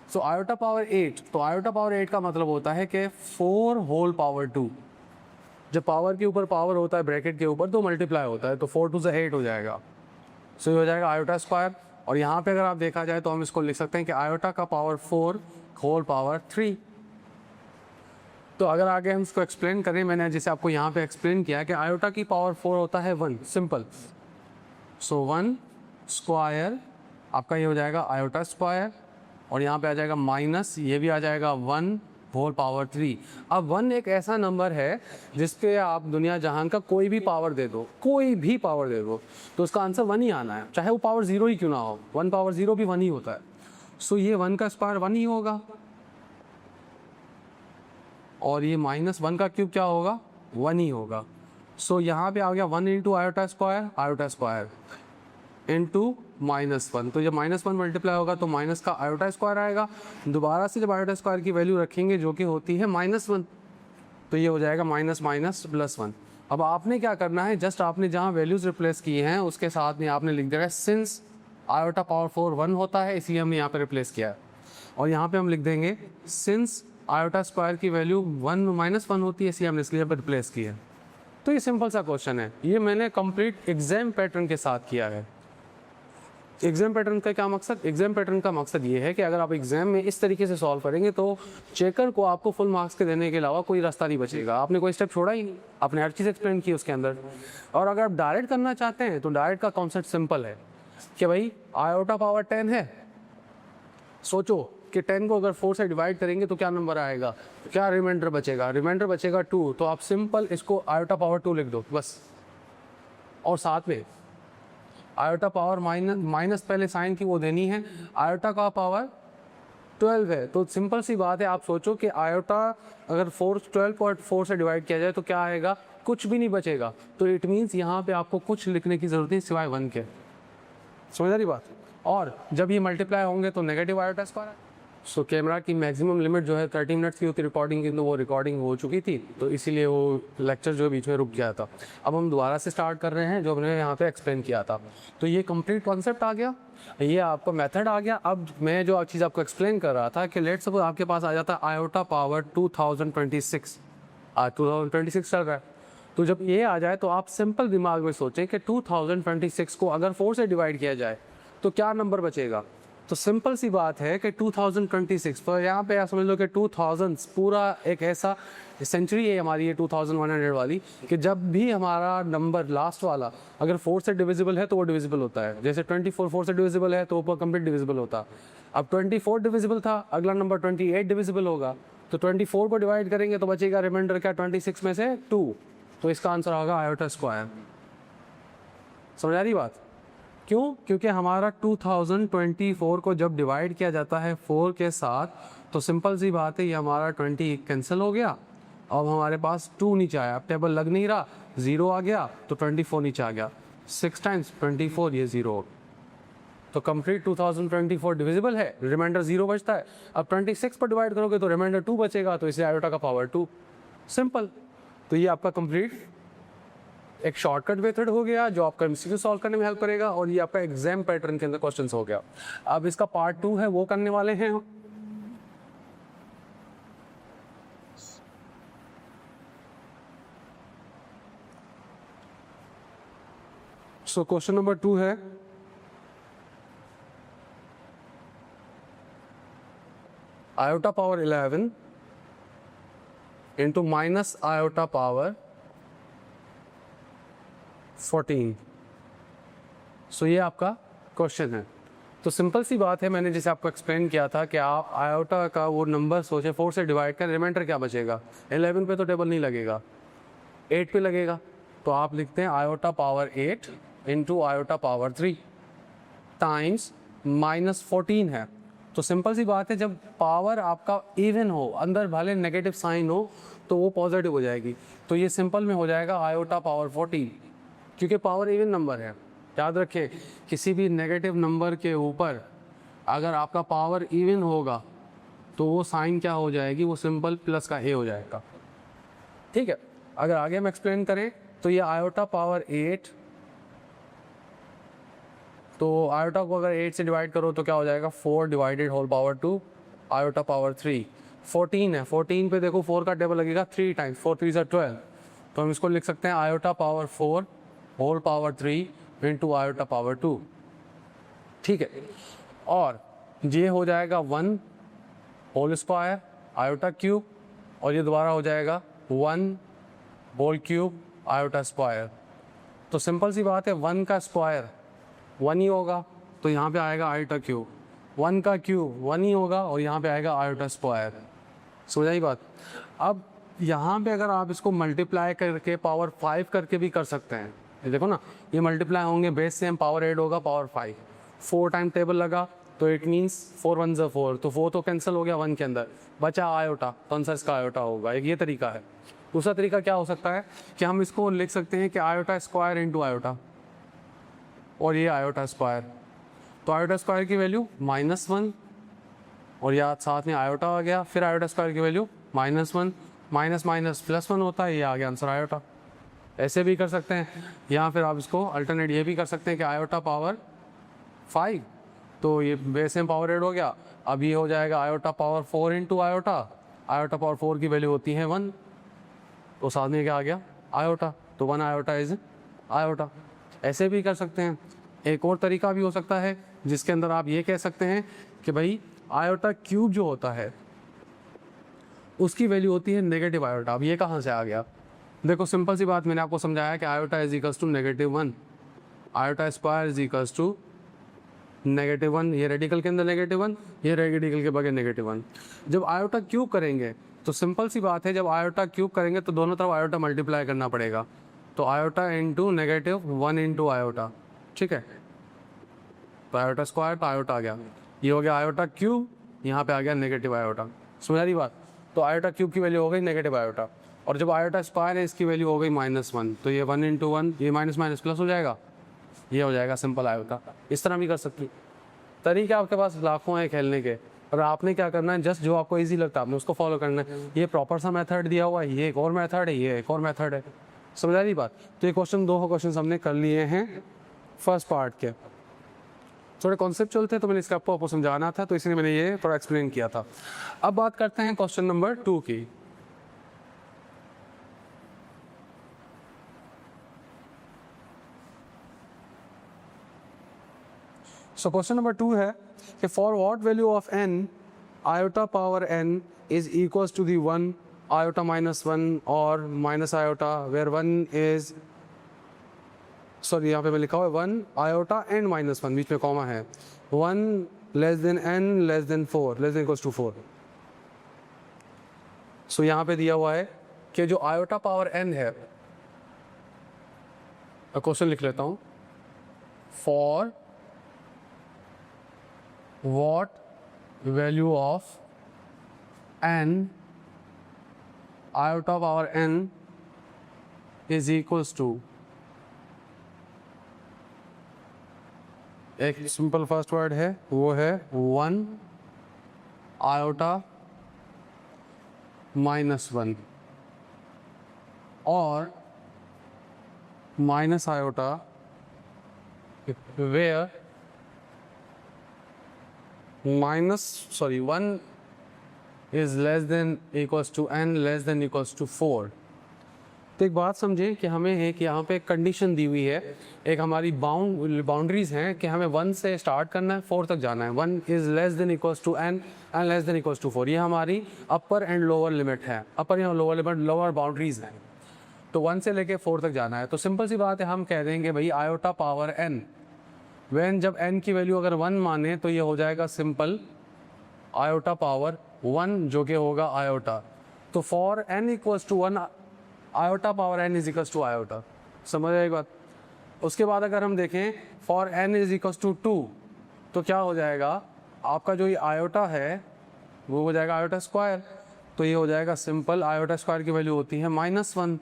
सो आयोटा पावर 8, तो आयोटा पावर 8 का मतलब होता है कि 4 होल पावर 2, जब पावर के ऊपर पावर होता है ब्रैकेट के ऊपर तो मल्टीप्लाई होता है, तो 4 2 8 हो जाएगा। सो ये हो जाएगा आयोटा स्क्वायर। और यहाँ पे अगर आप देखा जाए तो हम इसको लिख सकते हैं कि आयोटा का पावर 4 होल पावर 3। तो अगर आगे हम इसको एक्सप्लेन करें, मैंने जैसे आपको यहाँ पे एक्सप्लेन किया कि आयोटा की पावर 4 होता है 1, सिंपल। सो 1 स्क्वायर आपका ये हो जाएगा आयोटा स्क्वायर और यहाँ पे आ जाएगा माइनस, ये भी आ जाएगा 1 होल पावर 3। अब 1 एक ऐसा नंबर है जिस पे आप दुनिया जहां का कोई भी पावर दे दो, कोई भी पावर दे दो तो उसका आंसर 1 ही आना है, चाहे वो पावर 0 ही क्यों ना हो। 1 पावर 0 भी 1 ही होता है। सो ये 1 का स्क्वायर 1 ही होगा और ये -1 का क्यूब क्या होगा, 1 ही होगा। सो यहाँ पे आ गया 1 × आयोटा स्क्वायर इंटू -1, तो जब -1 मल्टीप्लाई होगा तो माइनस का आयोटा स्क्वायर आएगा। दोबारा से जब आयोटा स्क्वायर की वैल्यू रखेंगे जो कि होती है -1, तो ये हो जाएगा माइनस +1। अब आपने क्या करना है, जस्ट आपने जहाँ वैल्यूज़ रिप्लेस किए हैं उसके साथ में आपने लिख दिया है सिंस आयोटा पावर 4 1 होता है, इसलिए हमने यहाँ पे रिप्लेस किया है। और यहाँ पे हम लिख देंगे सिंस आयोटा स्क्वायर की वैल्यू -1 होती है, इसलिए हमने इसलिए रिप्लेस किया। तो ये सिंपल सा क्वेश्चन है, ये मैंने कंप्लीट एग्जाम पैटर्न के साथ किया है। एग्जाम पैटर्न का क्या मकसद, एग्जाम पैटर्न का मकसद ये है कि अगर आप एग्जाम में इस तरीके से सॉल्व करेंगे तो चेकर को आपको फुल मार्क्स के देने के अलावा कोई रास्ता नहीं बचेगा। आपने कोई स्टेप छोड़ा ही नहीं, आपने हर चीज़ एक्सप्लेन की उसके अंदर। और अगर आप डायरेक्ट करना चाहते हैं तो डायरेक्ट का कॉन्सेप्ट सिंपल है कि भाई आयोटा पावर 10 है, सोचो कि 10 को अगर 4 से डिवाइड करेंगे तो क्या नंबर आएगा, क्या रिमाइंडर बचेगा, रिमाइंडर बचेगा 2, तो आप सिंपल इसको आयोटा पावर 2 लिख दो बस। और साथ में आयोटा पावर माइनस पहले साइन की वो देनी है, आयोटा का पावर 12 है, तो सिंपल सी बात है, आप सोचो कि आयोटा अगर 12.4 से डिवाइड किया जाए तो क्या आएगा, कुछ भी नहीं बचेगा। तो इट मीन्स यहाँ पे आपको कुछ लिखने की ज़रूरत नहीं सिवाय 1 के। समझ आ रही बात। और जब ये मल्टीप्लाई होंगे तो negative iota square. So camera की मैक्सिमम लिमिट जो है 30 मिनट्स की होती रिकॉर्डिंग की, तो वो रिकॉर्डिंग हो चुकी थी, तो इसीलिए वो लेक्चर जो बीच में रुक गया था। अब हम दोबारा से स्टार्ट कर रहे हैं जो हमने यहाँ पे एक्सप्लेन किया था। तो ये कंप्लीट कॉन्सेप्ट आ गया, ये आपका मेथड आ गया। अब मैं जो चीज़ आपको एक्सप्लेन कर रहा था कि लेट्स सपोज आपके पास आ जाता आयोटा पावर 2026, आज 2026 चल रहा है, तो जब ये आ जाए तो आप सिंपल दिमाग में सोचें कि 2026 को अगर 4 से डिवाइड किया जाए तो क्या नंबर बचेगा। तो सिंपल सी बात है कि 2026, तो यहाँ पे आप समझ लो कि 2000 पूरा एक ऐसा सेंचुरी है हमारी ये 2100 वाली, कि जब भी हमारा नंबर लास्ट वाला अगर 4 से डिविजिबल है तो वो डिविजिबल होता है। जैसे 24 4 से डिविजिबल है तो वो कंप्लीट डिविजिबल होता। अब 24 डिविजिबल था, अगला नंबर 28 डिविजिबल होगा, तो 24 को डिवाइड करेंगे तो बचेगा रिमाइंडर क्या 26 में से 2, तो इसका आंसर होगा आयोटा स्क्वायर। समझ आ रही बात? क्यों? क्योंकि हमारा 2024 को जब डिवाइड किया जाता है 4 के साथ तो सिंपल सी बात है ये हमारा 20 कैंसिल हो गया, अब हमारे पास 2 नीचे आया, अब टेबल लग नहीं रहा, 0 आ गया तो 24 नीचे आ गया, 6 टाइम्स 24 ये 0, तो कंप्लीट 2024 डिविजिबल है, रिमाइंडर 0 बचता है। अब 26 पर डिवाइड करोगे तो रिमाइंडर 2 बचेगा, तो इसे आयोटा का पावर 2, सिंपल। तो ये आपका कंप्लीट एक शॉर्टकट मेथड हो गया जो आपका एमसीक्यू सॉल्व करने में हेल्प करेगा, और ये आपका एग्जाम पैटर्न के अंदर क्वेश्चंस हो गया। अब इसका पार्ट 2 है वो करने वाले हैं हम। सो क्वेश्चन नंबर 2 है iota power 11 into minus iota power 14। सो ये आपका क्वेश्चन है। तो सिंपल सी बात है, मैंने जैसे आपको एक्सप्लेन किया था कि आप आयोटा का वो नंबर सोचे 4 से डिवाइड करें, रिमाइंडर क्या बचेगा, 11 पे तो टेबल नहीं लगेगा, 8 पे लगेगा, तो आप लिखते हैं iota power 8 into iota power 3 times minus 14 है। तो सिंपल सी बात है, जब पावर आपका इवन हो, अंदर भले नेगेटिव साइन हो तो वो पॉजिटिव हो जाएगी, तो ये सिंपल में हो जाएगा आयोटा पावर 14, क्योंकि पावर इवन नंबर है। याद रखें, किसी भी नेगेटिव नंबर के ऊपर अगर आपका पावर इवन होगा तो वो साइन क्या हो जाएगी, वो सिंपल प्लस का ए हो जाएगा। ठीक है, अगर आगे हम एक्सप्लेन करें तो ये आयोटा पावर 8, तो आयोटा को अगर 8 से डिवाइड करो तो क्या हो जाएगा 4 divided whole power 2 iota power 3। 14 है, 14 पे देखो 4 का टेबल लगेगा 3 टाइम्स, 4 3 12, तो हम इसको लिख सकते हैं iota power 4 whole power 3 into iota power 2। ठीक है, और ये हो जाएगा 1 होल स्क्वायर आयोटा क्यूब, और ये दोबारा हो जाएगा 1 होल क्यूब आयोटा स्क्वायर। तो सिंपल सी बात है, 1 का स्क्वायर 1 ही होगा, तो यहाँ पे आएगा आयोटा क्यूब, 1 का क्यूब 1 ही होगा और यहाँ पे आएगा आयोटा स्क्वायर। समझ आई बात? अब यहाँ पे अगर आप इसको मल्टीप्लाई करके पावर 5 करके भी कर सकते हैं, ये देखो ना, ये मल्टीप्लाई होंगे, बेस से हम पावर ऐड होगा पावर 5, 4 टाइम टेबल लगा तो इट मीन्स 4 1 ज़ा 4, तो 4 तो कैंसिल हो गया 1 के अंदर, बचा आयोटा, तो आंसर इसका आयोटा होगा। एक ये तरीका है। दूसरा तरीका क्या हो सकता है कि हम इसको लिख सकते हैं कि आयोटा स्क्वायर इंटू आयोटा, और ये आयोटा स्क्वायर, तो आयोटा स्क्वायर की वैल्यू -1, और या साथ में आयोटा आ गया, फिर आयोटा स्क्वायर की वैल्यू -1, माइनस माइनस +1 होता है, ये आ गया आंसर आयोटा। ऐसे भी कर सकते हैं, या फिर आप इसको अल्टरनेट ये भी कर सकते हैं कि आयोटा पावर 5, तो ये बेस में पावर ऐड हो गया, अब ये हो जाएगा iota power 4 into iota, iota power 4 की वैल्यू होती है 1, तो साथ में क्या आ गया आयोटा, तो 1 आयोटा इज आयोटा। ऐसे भी कर सकते हैं। एक और तरीका भी हो सकता है जिसके अंदर आप ये कह सकते हैं कि भाई आयोटा क्यूब जो होता है उसकी वैल्यू होती है नेगेटिव आयोटा। अब ये कहाँ से आ गया? देखो सिंपल सी बात, मैंने आपको समझाया कि iota is equals to -1, iota square is equals to -1, ये रेडिकल के अंदर -1, ये रेडिकल के बगैर -1। जब आयोटा क्यूब करेंगे तो सिंपल सी बात है, जब आयोटा क्यूब करेंगे तो दोनों तरफ आयोटा मल्टीप्लाई करना पड़ेगा, तो आयोटा इंटू -1 इंटू आयोटा, ठीक है, तो आयोटा स्क्वायर तो आयोटा आ गया, ये हो गया आयोटा क्यूब, यहाँ पे आ गया नेगेटिव आयोटा। समझ रही बात? तो आयोटा क्यूब की वैल्यू हो गई नेगेटिव आयोटा, और जब आयोटा स्क्वायर है इसकी वैल्यू हो गई -1, तो ये 1 इंटू 1, ये माइनस माइनस प्लस हो जाएगा, ये हो जाएगा सिंपल आयोटा। इस तरह भी कर सकती। तरीके आपके पास लाखों हैं खेलने के, और आपने क्या करना है, जस्ट जो आपको इजी लगता है आपने उसको फॉलो करना है। ये प्रॉपर सा मेथड दिया हुआ है, ये एक और मेथड है, ये एक और मेथड है। समझ आ रही बात? तो ये क्वेश्चन, 2 क्वेश्चन हमने कर लिए हैं फर्स्ट पार्ट के। थोड़े कॉन्सेप्चुअल थे तो मैंने इसका आपको समझाना था, तो इसलिए मैंने ये थोड़ा एक्सप्लेन किया था। अब बात करते हैं क्वेश्चन नंबर 2 की। सो क्वेश्चन नंबर 2 है कि for what value of n iota power n is equals to the 1 iota -1 और minus iota, where 1 is, sorry यहाँ पे मैं लिखा हुआ है 1 आयोटा एंड -1, बीच में कॉमा है, 1 less than n less than 4 लेस देन इक्वल्स टू 4। सो यहाँ पे दिया हुआ है कि जो आयोटा पावर n है, क्वेश्चन लिख लेता हूँ, for what value of n iota power n is equals to, एक सिंपल फर्स्ट वर्ड है वो है 1 आयोटा -1 और minus iota where 1 is less than equals to n less than equals to 4। तो एक बात समझें कि हमें है कि यहाँ पे एक कंडीशन दी हुई है, एक हमारी बाउंड्रीज हैं कि हमें 1 से स्टार्ट करना है 4 तक जाना है। 1 is less than equals to n and less than equals to 4, ये हमारी अपर एंड लोअर लिमिट है, अपर या लोअर लिमिट, लोअर बाउंड्रीज हैं। तो 1 से लेके 4 तक जाना है। तो सिंपल सी बात है, हम कह देंगे भाई आयोटा पावर n, वैन जब n की वैल्यू अगर 1 माने तो ये हो जाएगा सिंपल आयोटा पावर 1 जो कि होगा आयोटा। तो for n equals to 1 iota power n is equals to iota. समझ आएगी बात। उसके बाद अगर हम देखें for n is equals to 2 तो क्या हो जाएगा, आपका जो ये आयोटा है वो हो जाएगा आयोटा स्क्वायर। तो ये हो जाएगा सिंपल आयोटा स्क्वायर की वैल्यू होती है -1।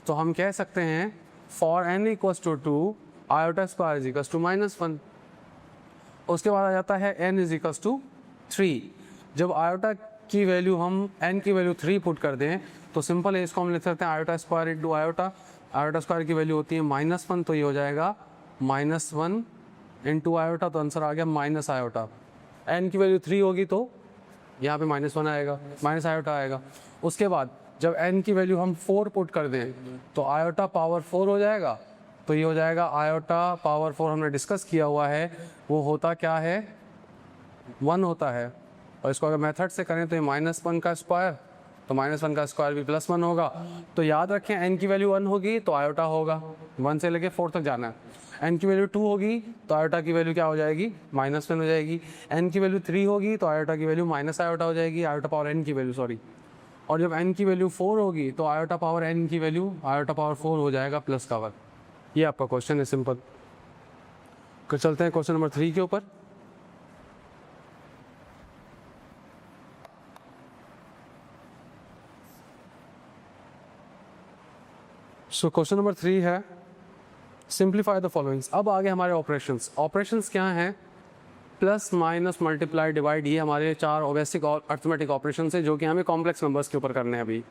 तो हम कह सकते हैं for n equals to 2 iota square is equals to -1। उसके बाद आ जाता है n इज इक्वल्स टू 3। जब आयोटा की वैल्यू हम n की वैल्यू 3 पुट कर दें तो सिंपल है, इसको हम लिख सकते हैं iota square into iota. Iota square की वैल्यू होती है -1, तो ये हो जाएगा -1 इंटू आयोटा, तो आंसर आ गया माइनस आयोटा। n की वैल्यू 3 होगी तो यहाँ पे -1 आएगा, माइनस आयोटा आएगा। उसके बाद जब n की वैल्यू हम 4 पुट कर दें तो आयोटा पावर 4 हो जाएगा। तो ये हो जाएगा आयोटा पावर 4, हमने डिस्कस किया हुआ है वो होता क्या है, 1 होता है। और इसको अगर मेथड से करें तो ये -1 का स्क्वायर, तो -1 का स्क्वायर भी +1 होगा। तो याद रखें n की वैल्यू 1 होगी तो आयोटा होगा, 1 से लेके 4 तक जाना है। n की वैल्यू 2 होगी तो आयोटा की वैल्यू क्या हो जाएगी, -1 हो जाएगी। n की वैल्यू 3 होगी तो आयोटा की वैल्यू माइनस आयोटा हो जाएगी, आयोटा पावर n की वैल्यू सॉरी। और जब n की वैल्यू 4 होगी तो आयोटा पावर n की वैल्यू आयोटा पावर 4 हो जाएगा प्लस का 1। ये आपका क्वेश्चन है सिंपल। तो चलते हैं क्वेश्चन नंबर 3 के ऊपर। सो क्वेश्चन नंबर 3 है सिंप्लीफाई द फॉलोइंग्स। अब आगे हमारे ऑपरेशंस। ऑपरेशंस क्या हैं, प्लस माइनस मल्टीप्लाई डिवाइड, ये हमारे 4 बेसिक और अर्थमेटिक ऑपरेशन है जो कि हमें कॉम्प्लेक्स नंबर्स के ऊपर करने हैं अभी।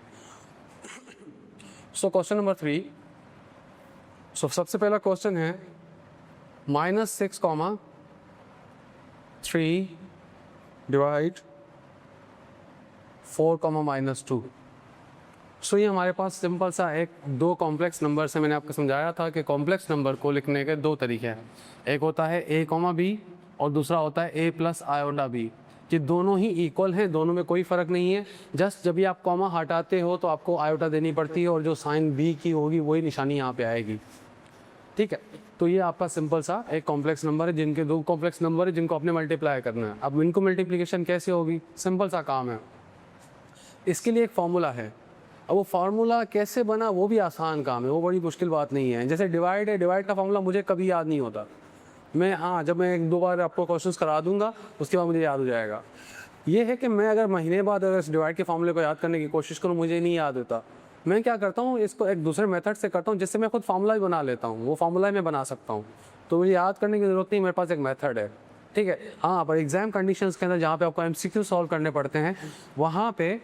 सो क्वेश्चन नंबर 3, सो सबसे पहला क्वेश्चन है -6,3 डिवाइड 4,-2। सो ये हमारे पास सिंपल सा एक 2 कॉम्प्लेक्स नंबर से, मैंने आपको समझाया था कि कॉम्प्लेक्स नंबर को लिखने के 2 तरीके हैं। एक होता है a, b और दूसरा होता है a प्लस आयोटा b। कि दोनों ही इक्वल हैं, दोनों में कोई फ़र्क नहीं है। जस्ट जब भी आप कॉमा हटाते हो तो आपको आयोटा देनी पड़ती है और जो साइन b की होगी वही निशानी यहाँ पे आएगी। ठीक है, तो ये आपका सिंपल सा एक कॉम्प्लेक्स नंबर है, जिनके 2 कॉम्प्लेक्स नंबर है जिनको आपने मल्टीप्लाई करना है। अब इनको मल्टीप्लिकेशन कैसे होगी, सिंपल सा काम है। इसके लिए एक फार्मूला है, अब वो फार्मूला कैसे बना वो भी आसान काम है, वो बड़ी मुश्किल बात नहीं है। जैसे डिवाइड है, डिवाइड का फार्मूला मुझे कभी याद नहीं होता, मैं जब मैं 1-2 बार आपको क्वेश्चंस करा दूंगा उसके बाद मुझे याद हो जाएगा। ये है कि मैं अगर महीने बाद अगर इस डिवाइड के फार्मूले को याद करने की कोशिश करूँ मुझे नहीं याद होता। मैं क्या करता हूँ, इसको एक दूसरे मेथड से करता हूँ जिससे मैं खुद फार्मूला ही बना लेता हूँ, वो फार्मूला मैं बना सकता हूँ। तो मुझे याद करने की ज़रूरत नहीं, मेरे पास एक मेथड है। ठीक है, हाँ, पर एग्जाम कंडीशंस के अंदर जहाँ पे आपको MCQ सॉल्व करने पड़ते हैं वहाँ पे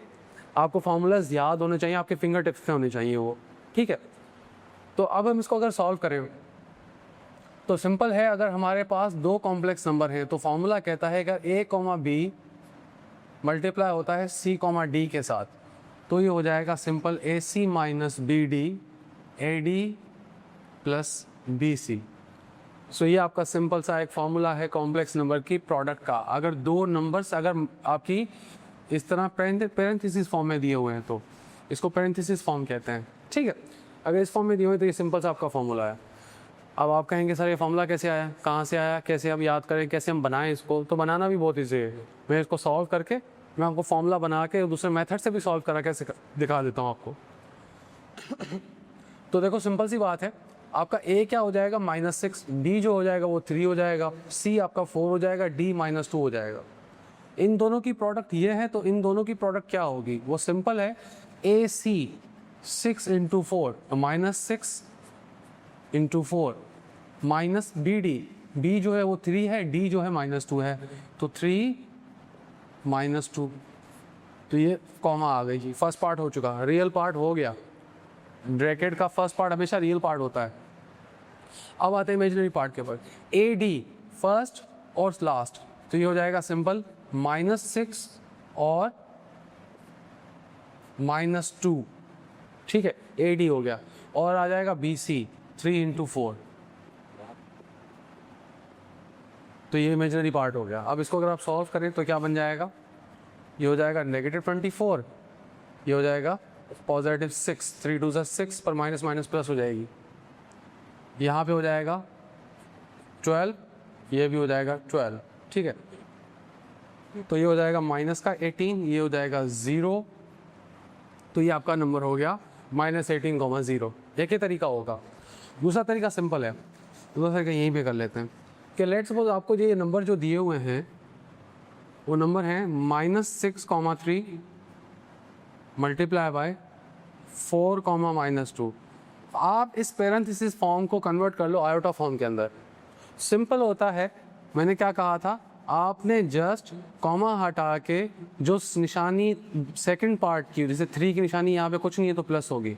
आपको फार्मूलाज याद होने चाहिए, आपके फिंगर टिप्स पे होने चाहिए वो। ठीक है, तो अब हम इसको अगर सॉल्व करें तो सिंपल है, अगर हमारे पास 2 कॉम्प्लेक्स नंबर हैं तो फार्मूला कहता है अगर a, b मल्टीप्लाई होता है c, d के साथ तो ये हो जाएगा simple AC minus BD AD plus BC। सो ये आपका सिंपल सा एक फार्मूला है कॉम्प्लेक्स नंबर की प्रोडक्ट का। अगर 2 नंबर्स अगर आपकी इस तरह पेरेंथेसिस फॉर्म में दिए हुए हैं तो इसको पेरेंथेसिस फॉर्म कहते हैं। ठीक है, अगर इस फॉर्म में दिए हुए हैं तो ये सिंपल सा आपका फार्मूला है। अब आप कहेंगे सर ये फार्मूला कैसे आया, कहाँ से आया, कैसे हम याद करें, कैसे हम बनाएं इसको, तो बनाना भी बहुत ईजी है। मैं इसको सॉल्व करके मैं आपको फॉर्मूला बना के दूसरे मेथड से भी सॉल्व करा के दिखा देता हूँ आपको। तो देखो सिंपल सी बात है, आपका a क्या हो जाएगा -6, b जो हो जाएगा वो 3 हो जाएगा, c आपका 4 हो जाएगा, d -2 हो जाएगा। इन दोनों की प्रोडक्ट ये है तो इन दोनों की प्रोडक्ट क्या होगी, वो सिंपल है, AC 6 × 4 -6 × 4 माइनस BD, b जो है वो 3 है, d जो है -2 है, तो 3 -2, तो ये कॉमा आ गई जी, फर्स्ट पार्ट हो चुका, रियल पार्ट हो गया। ब्रैकेट का फर्स्ट पार्ट हमेशा रियल पार्ट होता है। अब आते हैं इमेजिनरी पार्ट के ऊपर, AD फर्स्ट और लास्ट, तो ये हो जाएगा सिंपल -6 और -2, ठीक है, AD हो गया। और आ जाएगा BC 3 × 4, तो ये इमेजिनरी पार्ट हो गया। अब इसको अगर आप सॉल्व करें तो क्या बन जाएगा, ये हो जाएगा -24, ये हो जाएगा +6, 3 2 6 पर माइनस माइनस प्लस हो जाएगी, यहाँ पे हो जाएगा 12, ये भी हो जाएगा 12, ठीक है। तो ये हो जाएगा -18, ये हो जाएगा 0, तो ये आपका नंबर हो गया -18, 0। एक ही तरीका होगा। दूसरा तरीका सिंपल है, दूसरा तरीका यहीं पे कर लेते हैं कि लेट्स सपोज आपको ये नंबर जो दिए हुए हैं वो नंबर हैं -6, 3 मल्टीप्लाई बाय 4, -2। आप इस पैरेंथेसिस फॉर्म को कन्वर्ट कर लो आयोटा फॉर्म के अंदर। सिंपल होता है, मैंने क्या कहा था, आपने जस्ट कॉमा हटा के जो निशानी सेकंड पार्ट की, जैसे 3 की निशानी यहाँ पे कुछ नहीं है तो प्लस होगी,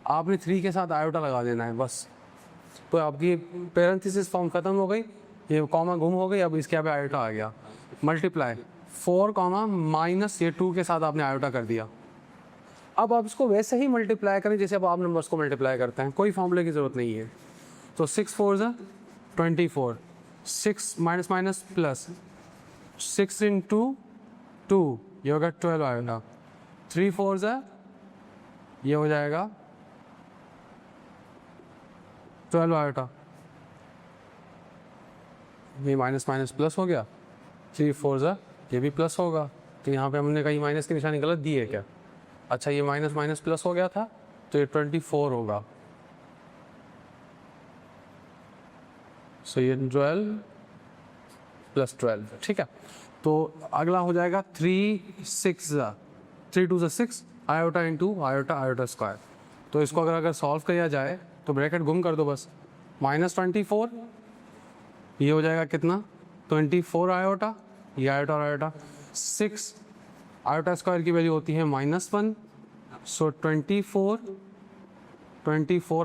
आपने 3 के साथ आयोटा लगा देना है बस, तो आपकी पैरेंथेसिस फॉर्म खत्म हो गई, ये कॉमा गुम हो गई, अब इसके यहाँ पे आयोटा आ गया। मल्टीप्लाई 4, माइनस ये 2 के साथ आपने आयोटा कर दिया। अब आप इसको वैसे ही मल्टीप्लाई करें जैसे अब आप नंबर्स को मल्टीप्लाई करते हैं, कोई फॉर्मूले की ज़रूरत नहीं है। तो 6 4 24, 6 माइनस माइनस प्लस, 6 × 2 ये होगा 12 आएगा, 3 4 ये हो जाएगा 12 आएगा, ये माइनस माइनस प्लस हो गया, 3 4 ये भी प्लस होगा, तो यहाँ पे हमने कहीं माइनस की निशानी गलत दी है क्या, अच्छा ये माइनस माइनस प्लस हो गया था तो ये 24 होगा, सो ये 12 + 12, ठीक है। तो अगला हो जाएगा 3 6 3 2 6 आयोटा × आयोटा स्क्वायर। तो इसको अगर सॉल्व किया जाए तो ब्रैकेट गुम कर दो बस, -24 ये हो जाएगा कितना 24 आयोटा, ये आयोटा और आयोटा, 6 आयोटा स्क्वायर की वैल्यू होती है -1, सो 24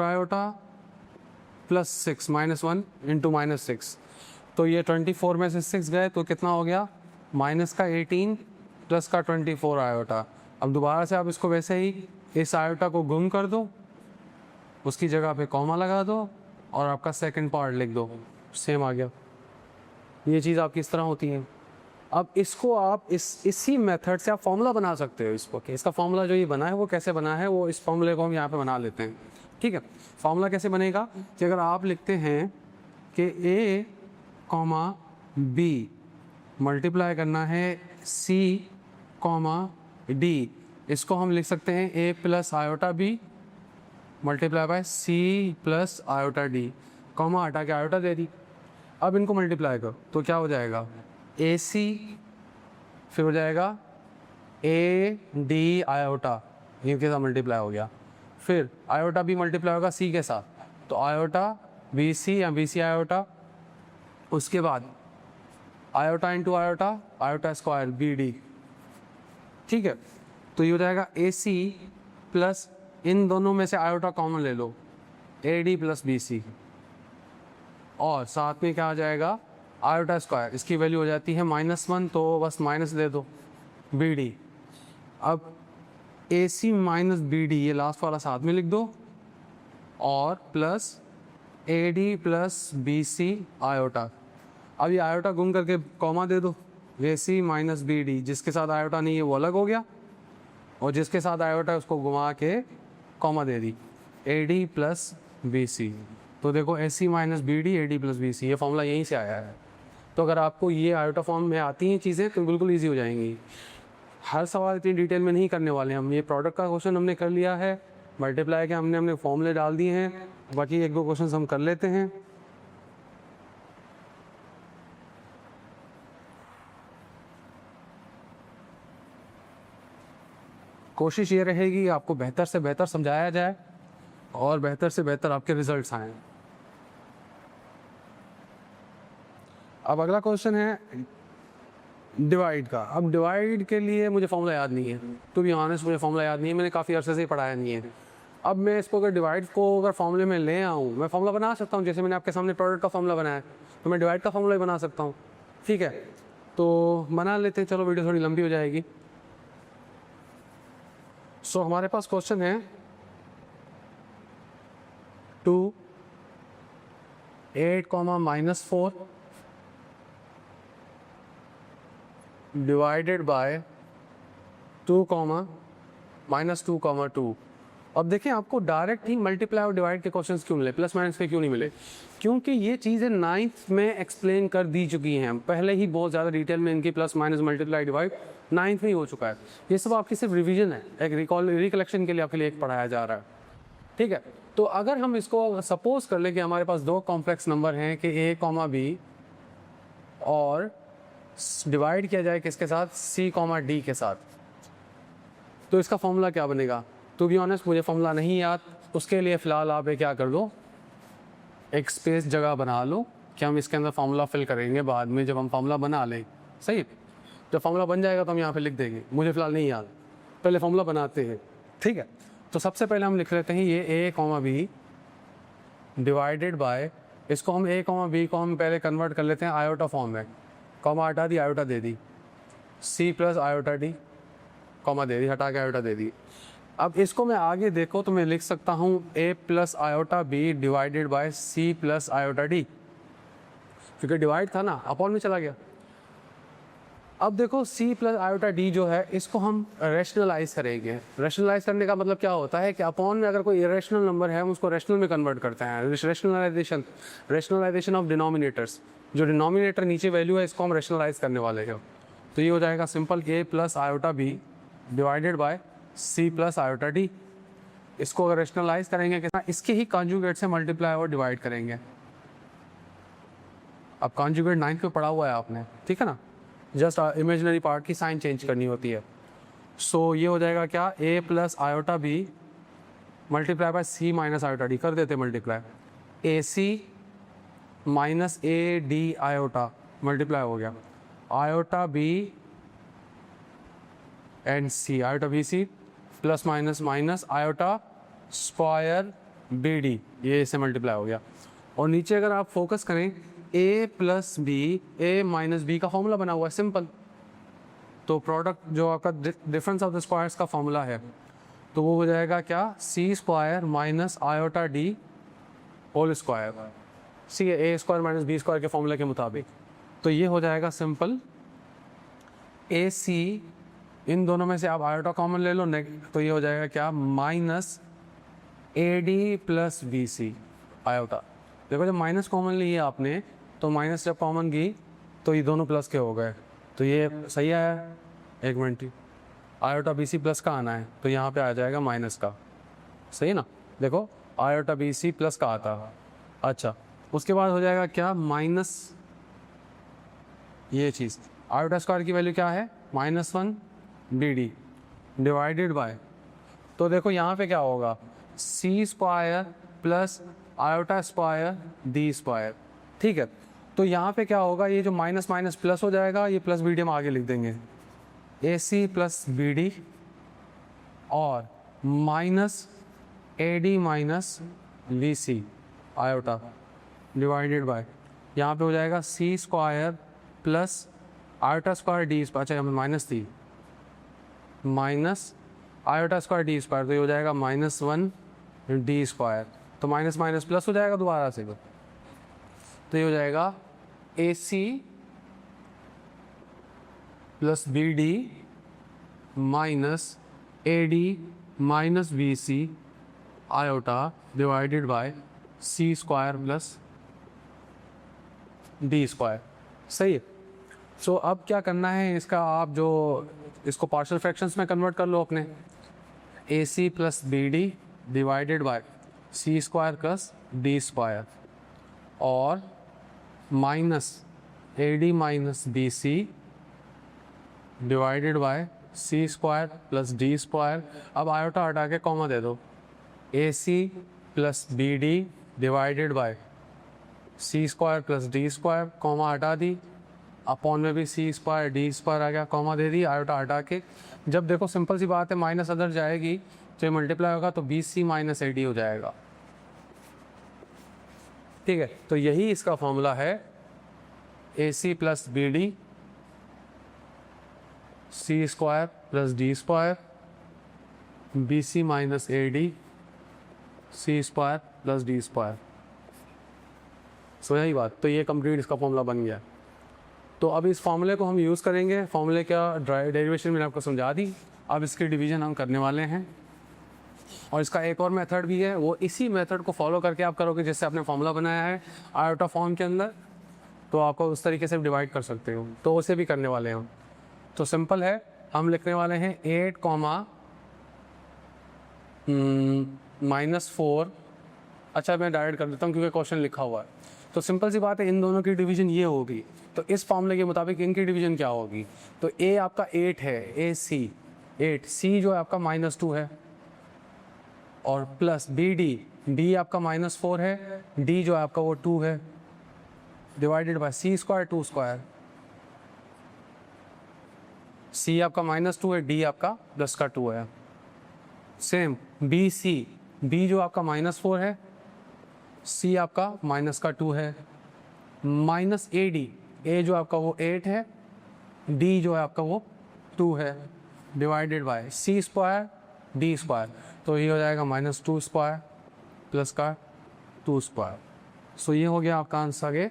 आयोटा + 6 -1 × -6, तो ये 24 में से 6 गए तो कितना हो गया -18 + 24 आयोटा। अब दोबारा से आप इसको वैसे ही इस आयोटा को गुम कर दो, उसकी जगह पे कॉमा लगा दो और आपका सेकंड पार्ट लिख दो, सेम आ गया। ये चीज़ आपकी इस तरह होती है। अब इसको आप इसी मेथड से आप फॉर्मूला बना सकते हो इसको, कि इसका फॉर्मूला जो ये बना है वो कैसे बना है, वो इस फॉर्मूले को हम यहाँ पे बना लेते हैं, ठीक है। फॉर्मूला कैसे बनेगा कि अगर आप लिखते हैं कि A, B मल्टीप्लाई करना है C, D, इसको हम लिख सकते हैं A + iota B multiply by C + iota D, comma हटा के आयोटा दे दी। अब इनको मल्टीप्लाई करो तो क्या हो जाएगा AC, फिर हो जाएगा AD आयोटा, इनके साथ मल्टीप्लाई हो गया, फिर आयोटा भी मल्टीप्लाई होगा C के साथ, तो आयोटा BC या BC आयोटा, उसके बाद iota × iota, iota square BD, ठीक है। तो ये हो जाएगा AC प्लस इन दोनों में से आयोटा कॉमन ले लो, AD + BC, और साथ में क्या आ जाएगा आयोटा स्क्वायर, इसकी वैल्यू हो जाती है -1, तो बस माइनस दे दो BD। अब AC - BD ये लास्ट वाला साथ में लिख दो, और प्लस AD + BC आयोटा। अब ये आयोटा गुम करके कॉमा दे दो, AC - BD, जिसके साथ आयोटा नहीं है वो अलग हो गया, और जिसके साथ आयोटा है उसको घुमा के कॉमा दे दी, AD + BC। तो देखो AC - BD, AD + BC, ये फॉर्मूला यहीं से आया है। तो अगर आपको ये आयोटा फॉर्म में आती हैं चीज़ें तो बिल्कुल ईजी हो जाएंगी। हर सवाल इतनी डिटेल में नहीं करने वाले हैं हम। ये प्रोडक्ट का क्वेश्चन हमने कर लिया है, मल्टीप्लाई के हमने फॉर्मूले डाल दिए हैं, बाकी एक दो क्वेश्चन हम कर लेते हैं। कोशिश ये रहेगी आपको बेहतर से बेहतर समझाया जाए और बेहतर से बेहतर आपके रिजल्ट्स आएँ। अब अगला क्वेश्चन है डिवाइड का। अब डिवाइड के लिए मुझे फॉर्मूला याद नहीं है, टू बी ऑनेस्ट मुझे फॉर्मूला याद नहीं है, मैंने काफ़ी अरसे से ही पढ़ाया नहीं है। अब मैं इसको अगर डिवाइड को अगर फॉर्मूले में ले आऊँ, मैं फॉर्मूला बना सकता हूँ, जैसे मैंने आपके सामने प्रोडक्ट का फॉर्मूला बनाया तो मैं डिवाइड का फॉर्मूला भी बना सकता हूँ। ठीक है, तो बना लेते हैं, चलो वीडियो थोड़ी लंबी हो जाएगी। सो हमारे पास क्वेश्चन है 2 8, -4 डिवाइडेड बाय 2, -2, 2। अब देखें आपको डायरेक्ट ही मल्टीप्लाई और डिवाइड के क्वेश्चंस क्यों मिले, प्लस माइनस के क्यों नहीं मिले? क्योंकि ये चीज़ें 9th में एक्सप्लेन कर दी चुकी हैं, पहले ही बहुत ज़्यादा डिटेल में इनकी plus minus multiply divide 9th में ही हो चुका है। ये सब आपकी सिर्फ रिवीजन है, एक रिकलेक्शन के लिए आपके लिए एक पढ़ाया जा रहा है। ठीक है, तो अगर हम इसको सपोज कर लें कि हमारे पास दो कॉम्प्लेक्स नंबर हैं कि a, b और डिवाइड किया जाए किसके साथ, c, d के साथ, तो इसका फॉर्मूला क्या बनेगा? टू बी ऑनेस्ट मुझे फॉर्मूला नहीं याद, उसके लिए फ़िलहाल आप क्या कर लो, एक स्पेस जगह बना लो कि हम इसके अंदर फार्मूला फिल करेंगे बाद में, जब हम फार्मूला बना लें। सही, जब फार्मूला बन जाएगा तो हम यहाँ पे लिख देंगे, मुझे फ़िलहाल नहीं याद, पहले फार्मूला बनाते हैं। ठीक है, तो सबसे पहले हम लिख लेते हैं ये a, b डिवाइडेड बाय, इसको हम a, b को हम पहले कन्वर्ट कर लेते हैं आयोटा फॉर्म में, कॉमा हटा दी, आयोटा दे दी, c plus iota d, comma दे दी, हटा के आयोटा दे दी। अब इसको मैं आगे देखो तो मैं लिख सकता हूँ a plus iota b divided by c plus iota d, क्योंकि डिवाइड था ना, अपॉन में चला गया। अब देखो c प्लस आयोटा d जो है इसको हम रैशनलाइज करेंगे। रैशनलाइज करने का मतलब क्या होता है कि अपॉन में अगर कोई इरेशनल नंबर है हम उसको रैशनल में कन्वर्ट करते हैं। रैशनलाइजेशन ऑफ डिनोमिनेटर्स, जो डिनोमिनेटर नीचे वैल्यू है इसको हम रैशनलाइज करने वाले हैं। तो ये हो जाएगा simple a plus iota b divided by c plus iota d। इसको अगर रैशनलाइज करेंगे कितना, इसके ही कॉन्जुगेट से मल्टीप्लाई और डिवाइड करेंगे। अब कॉन्जुगेट 9th पे पढ़ा हुआ है आपने, ठीक है ना, जस्ट इमेजिनरी पार्ट की साइन चेंज करनी होती है। सो ये हो जाएगा क्या, a plus iota b multiply by c minus iota d, कर देते multiply, ac minus a d iota multiply हो गया, iota b and c, iota B C plus minus minus iota square B D, ये इससे multiply हो गया। और नीचे अगर आप फोकस करें a plus B, a minus B का फॉर्मूला बना हुआ है सिंपल, तो प्रोडक्ट जो आपका डिफरेंस ऑफ द स्क्वायर्स का फॉर्मूला है तो वो हो जाएगा क्या, c square minus iota d whole square, C a square minus B square के फॉर्मूला के मुताबिक। तो ये हो जाएगा सिंपल ac, इन दोनों में से आप आयोटा कॉमन ले लो, तो ये हो जाएगा क्या, minus AD plus BC iota. देखो जब माइनस कॉमन ली है आपने तो माइनस जब कॉमन की तो ये दोनों प्लस के हो गए, तो ये सही आया। एक मिनट, आयोटा BC प्लस का आना है तो यहाँ पे आ जाएगा माइनस का, सही ना, देखो आयोटा BC प्लस का आता है। अच्छा, उसके बाद हो जाएगा क्या, माइनस ये चीज़, आयोटा स्क्वायर की वैल्यू क्या है, -1 DD डिवाइडेड बाय, तो देखो यहाँ पे क्या होगा, c square plus iota square d square. ठीक है, तो यहाँ पे क्या होगा, ये जो माइनस माइनस प्लस हो जाएगा, ये प्लस बी डी हम आगे लिख देंगे, AC प्लस BD और minus AD minus BC iota divided bye, यहाँ पे हो जाएगा c square plus iota square d square, अच्छा यहाँ पे माइनस थी, minus iota square d square, तो ये हो जाएगा -1 d स्क्वायर, तो माइनस माइनस प्लस हो जाएगा दोबारा से, तो ये हो जाएगा AC plus BD minus AD minus BC iota divided bye c square plus d square. सही है, सो अब क्या करना है इसका, आप जो इसको पार्शियल फ्रैक्शंस में कन्वर्ट कर लो अपने, A C plus B D divided by C square plus D square, और minus A D minus B C divided by C square plus D square. अब आयोटा हटा के कॉमा दे दो, A C plus B D divided by C square plus D square, comma हटा दी, upon में भी सी स्क्वायर डी स्क्वायर आ गया, कॉमा दे दी, आयोटा हटा के। जब देखो सिंपल सी बात है, माइनस अदर जाएगी तो ये मल्टीप्लाई होगा तो B C minus A D हो जाएगा। ठीक है, तो यही इसका फॉर्मूला है, A C plus B D C square plus D square B C minus A D C square plus D square. So यही बात, तो ये कंप्लीट इसका फॉर्मूला बन गया। तो अब इस फॉर्मूले को हम यूज़ करेंगे, फॉर्मूले का डेरिवेशन मैंने आपको समझा दी, अब इसकी डिवीजन हम करने वाले हैं। और इसका एक और मेथड भी है, वो इसी मेथड को फॉलो करके आप करोगे जिससे आपने फॉर्मूला बनाया है आयोटा फॉर्म के अंदर, तो आपको उस तरीके से डिवाइड कर सकते हो, तो उसे भी करने वाले हैं हम। तो सिंपल है, हम लिखने वाले हैं 8 -4। अच्छा मैं डायरेक्ट कर देता हूँ क्योंकि क्वेश्चन लिखा हुआ है। तो सिंपल सी बात है, इन दोनों की डिवीजन ये होगी, तो इस फॉर्मूले के मुताबिक इनकी डिवीजन क्या होगी, तो ए आपका 8 है, ए सी 8, सी जो है आपका -2 है, और प्लस बी डी, डी आपका -4 है, डी जो है आपका वो 2 है, divided by C square 2 square, C आपका -2 है, डी आपका प्लस का 2 है। सेम बी सी, बी जो आपका -4 है, सी आपका माइनस का 2 है, माइनस ए डी, ए जो आपका वो 8 है, डी जो है आपका वो 2 है, divided by C square D square, तो ये हो जाएगा -2 स्क्वायर प्लस का 2 स्क्वायर। सो ये हो गया आपका आंसर। आगे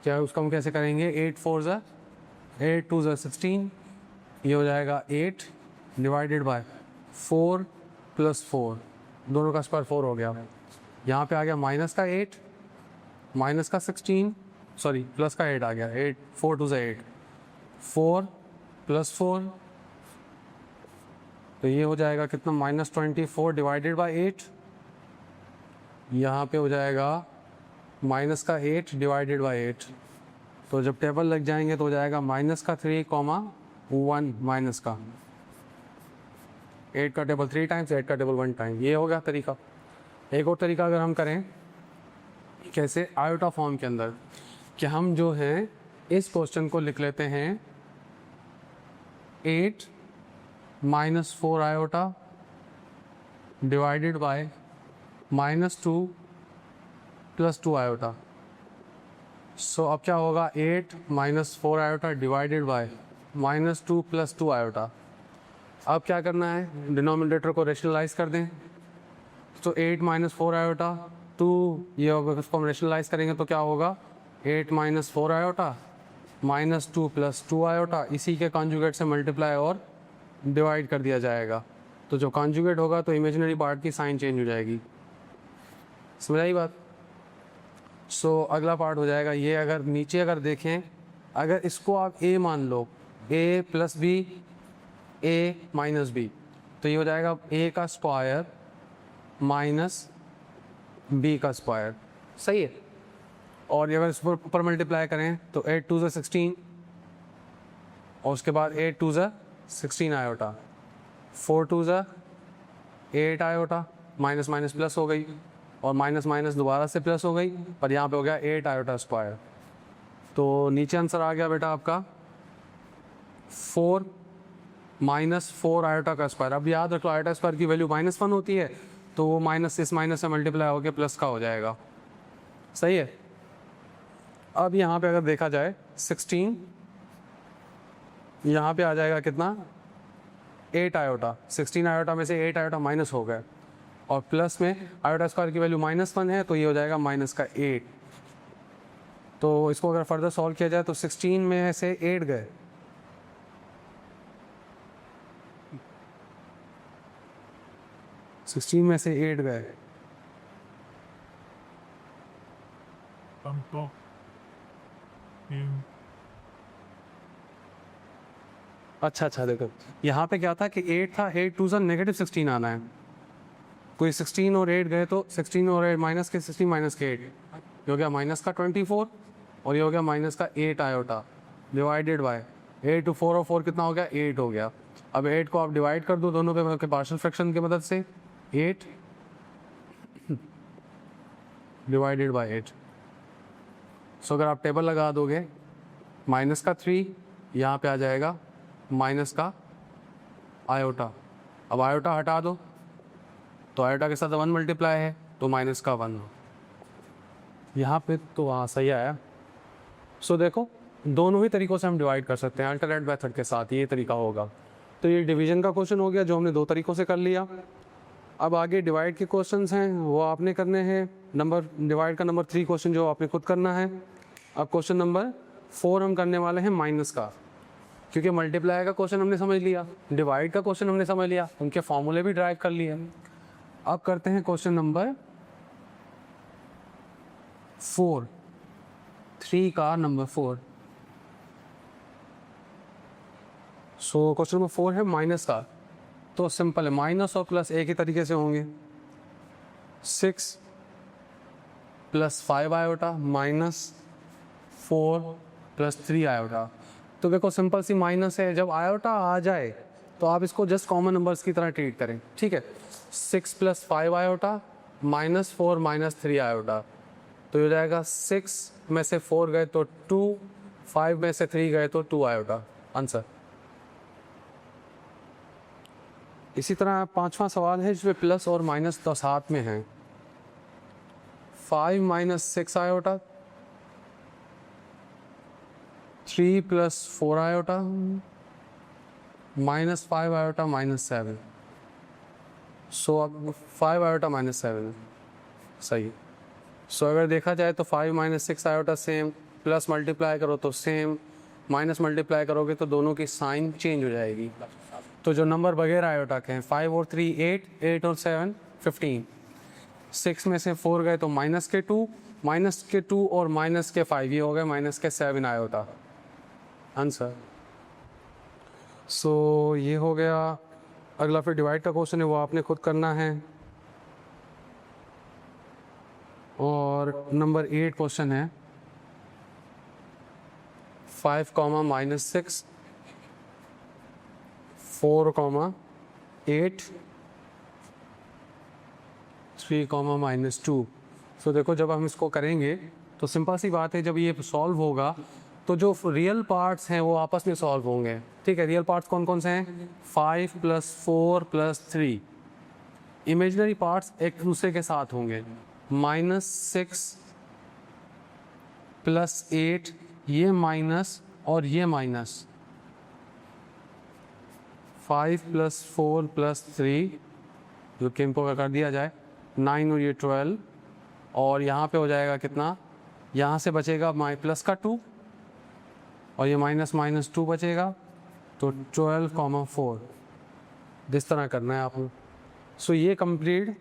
क्या उसका हम कैसे करेंगे, 8 4 ज़ा 8 2 ज़ा 16, ये हो जाएगा 8 डिवाइडेड बाय 4 प्लस 4, दोनों का स्क्वायर 4 हो गया। यहाँ पे आ गया माइनस का 8 माइनस का 16, सॉरी प्लस का 8 आ गया, 8 4 2 ज़ा 8, 4 प्लस 4, तो ये हो जाएगा कितना, -24 डिवाइडेड बाय 8, यहाँ पे हो जाएगा माइनस का 8 डिवाइडेड बाय 8, तो जब टेबल लग जाएंगे तो हो जाएगा -3, 1 माइनस का 8 का टेबल 3 टाइम्स, 8 का टेबल 1 टाइम। ये हो गया तरीका। एक और तरीका अगर हम करें कैसे, आयोटा फॉर्म के अंदर, कि हम जो हैं इस क्वेश्चन को लिख लेते हैं 8 -4 iota divided by -2 plus 2 iota. So अब क्या होगा, 8 -4 iota divided by -2 plus 2 iota. अब क्या करना है, डिनोमिनेटर को रेशनलाइज कर दें, तो 8 -4 आयोटा 2, ये होगा, इसको हम रेशनलाइज करेंगे तो क्या होगा, 8 -4 आयोटा -2 प्लस 2 आयोटा, इसी के कॉन्जुगेट से मल्टीप्लाई और डिवाइड कर दिया जाएगा, तो जो कॉन्जुगेट होगा तो इमेजिनरी पार्ट की साइन चेंज हो जाएगी। समझ आई बात। सो अगला पार्ट हो जाएगा ये, अगर नीचे अगर देखें, अगर इसको आप ए मान लो, ए प्लस बी ए माइनस बी, तो ये हो जाएगा ए का स्क्वायर माइनस बी का स्क्वायर, सही है। और ये अगर इस पर ऊपर मल्टीप्लाई करें तो 8 2 ज़ा 16, और उसके बाद 8 2 ज़ा 16 आयोटा, 4 2 ज़ा 8 आयोटा, माइनस माइनस प्लस हो गई, और माइनस माइनस दोबारा से प्लस हो गई, पर यहाँ पे हो गया 8 आयोटा स्क्वायर। तो नीचे आंसर आ गया बेटा आपका 4 -4 आयोटा का स्क्वायर। अब याद रखो आयोटा स्क्वायर की वैल्यू -1 होती है, तो वो माइनस इस माइनस से मल्टीप्लाई होकर प्लस का हो जाएगा, सही है। अब यहाँ पे अगर देखा जाए 16, यहाँ पे आ जाएगा कितना, 8 आयोटा, 16 आयोटा में से 8 आयोटा माइनस हो गए, और प्लस में आयोटा स्क्वायर की वैल्यू -1 है, तो ये हो जाएगा -8। तो इसको अगर फर्दर सॉल्व किया जाए तो 16 में से 8 गए, सिक्सटीन में से 8 गए, अच्छा देखो यहाँ पे क्या था कि 8 था, 8 टू सा -16 आना है, कोई 16 और 8 गए तो 16 और 8 माइनस के 16 माइनस के 8, ये हो गया माइनस का 24 और ये हो गया माइनस का 8 आयोटा डिवाइडेड बाय 8 टू 4 और 4 कितना हो गया 8 हो गया। अब 8 को आप डिवाइड कर दो दोनों पे पार्शियल फ्रैक्शन की मदद से, 8 डिवाइडेड बाय 8। सो अगर आप टेबल लगा दोगे माइनस का 3 यहाँ पे आ जाएगा माइनस का आयोटा, अब आयोटा हटा दो तो आयोटा के साथ 1 मल्टीप्लाई है तो माइनस का 1 यहाँ पे, तो हाँ सही आया। सो देखो दोनों ही तरीक़ों से हम डिवाइड कर सकते हैं अल्टरनेट मेथड के साथ, ये तरीका होगा। तो ये डिवीज़न का क्वेश्चन हो गया जो हमने 2 तरीक़ों से कर लिया। अब आगे डिवाइड के क्वेश्चंस हैं वो आपने करने हैं, नंबर डिवाइड का नंबर 3 क्वेश्चन जो आपने खुद करना है। अब क्वेश्चन नंबर 4 हम करने वाले हैं माइनस का, क्योंकि मल्टीप्लाई का क्वेश्चन हमने समझ लिया, डिवाइड का क्वेश्चन हमने समझ लिया, उनके फॉर्मूले भी ड्राइव कर लिए। अब करते हैं क्वेश्चन नंबर 4, 3 का नंबर 4। सो क्वेश्चन नंबर 4 है माइनस का, तो सिंपल है, माइनस और प्लस एक ही तरीके से होंगे। 6 plus 5 iota minus 4 plus 3 iota. तो देखो सिंपल सी माइनस है, जब आयोटा आ जाए तो आप इसको जस्ट कॉमन नंबर्स की तरह ट्रीट करें, ठीक है। 6 plus 5 iota minus 4 minus 3 iota, तो हो जाएगा 6 में से 4 गए तो 2, 5 में से 3 गए तो 2 आयोटा, आंसर। इसी तरह 5वां सवाल है जिसमें प्लस और माइनस तो साथ में हैं। 5 minus 6 iota, 3 plus 4 iota, minus 5 iota minus 7। सो अब 5 आयोटा माइनस 7 सही। सो अगर देखा जाए तो 5 minus 6 iota same, plus multiply करो तो सेम, माइनस मल्टीप्लाई करोगे तो दोनों की साइन चेंज हो जाएगी। तो जो नंबर वगैरह आयोटा के हैं 5 और 3 8, 8 और 7 15, 6 में से 4 गए तो माइनस के 2 और माइनस के 5, ये हो गए माइनस के 7 आयोटा, आंसर। सो ये हो गया। अगला फिर डिवाइड का क्वेश्चन है वो आपने खुद करना है। और नंबर 8 क्वेश्चन है 5 comma minus 6, 4 comma 8, 3 comma minus 2। सो देखो जब हम इसको करेंगे तो सिंपल सी बात है, जब ये सॉल्व होगा तो जो रियल पार्ट्स हैं वो आपस में सॉल्व होंगे, ठीक है। रियल पार्ट्स कौन कौन से हैं, 5 प्लस 4 प्लस 3। इमेजिनरी पार्ट्स एक दूसरे के साथ होंगे, -6 प्लस 8, ये माइनस और ये माइनस, 5 प्लस 4 प्लस 3 जो कि इनको कर दिया जाए 9 और ये 12, और यहाँ पे हो जाएगा कितना, यहाँ से बचेगा प्लस का 2 और ये माइनस माइनस 2 बचेगा, तो 12 कॉमा 4 जिस तरह करना है आपको। सो ये कंप्लीट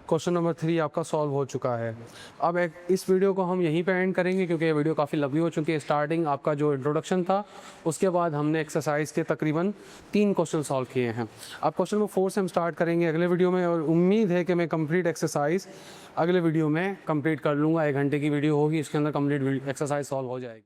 क्वेश्चन नंबर 3 आपका सॉल्व हो चुका है। अब इस वीडियो को हम यहीं पे एंड करेंगे क्योंकि ये वीडियो काफ़ी लंबी हो चुकी है। स्टार्टिंग आपका जो इंट्रोडक्शन था उसके बाद हमने एक्सरसाइज के तकरीबन 3 क्वेश्चन सॉल्व किए हैं। अब क्वेश्चन नंबर 4 से हम स्टार्ट करेंगे अगले वीडियो में, और उम्मीद है कि मैं कंप्लीट एक्सरसाइज अगले वीडियो में कंप्लीट कर लूँगा। 1 घंटे की वीडियो होगी, इसके अंदर कंप्लीट एक्सरसाइज सॉल्व हो जाएगी।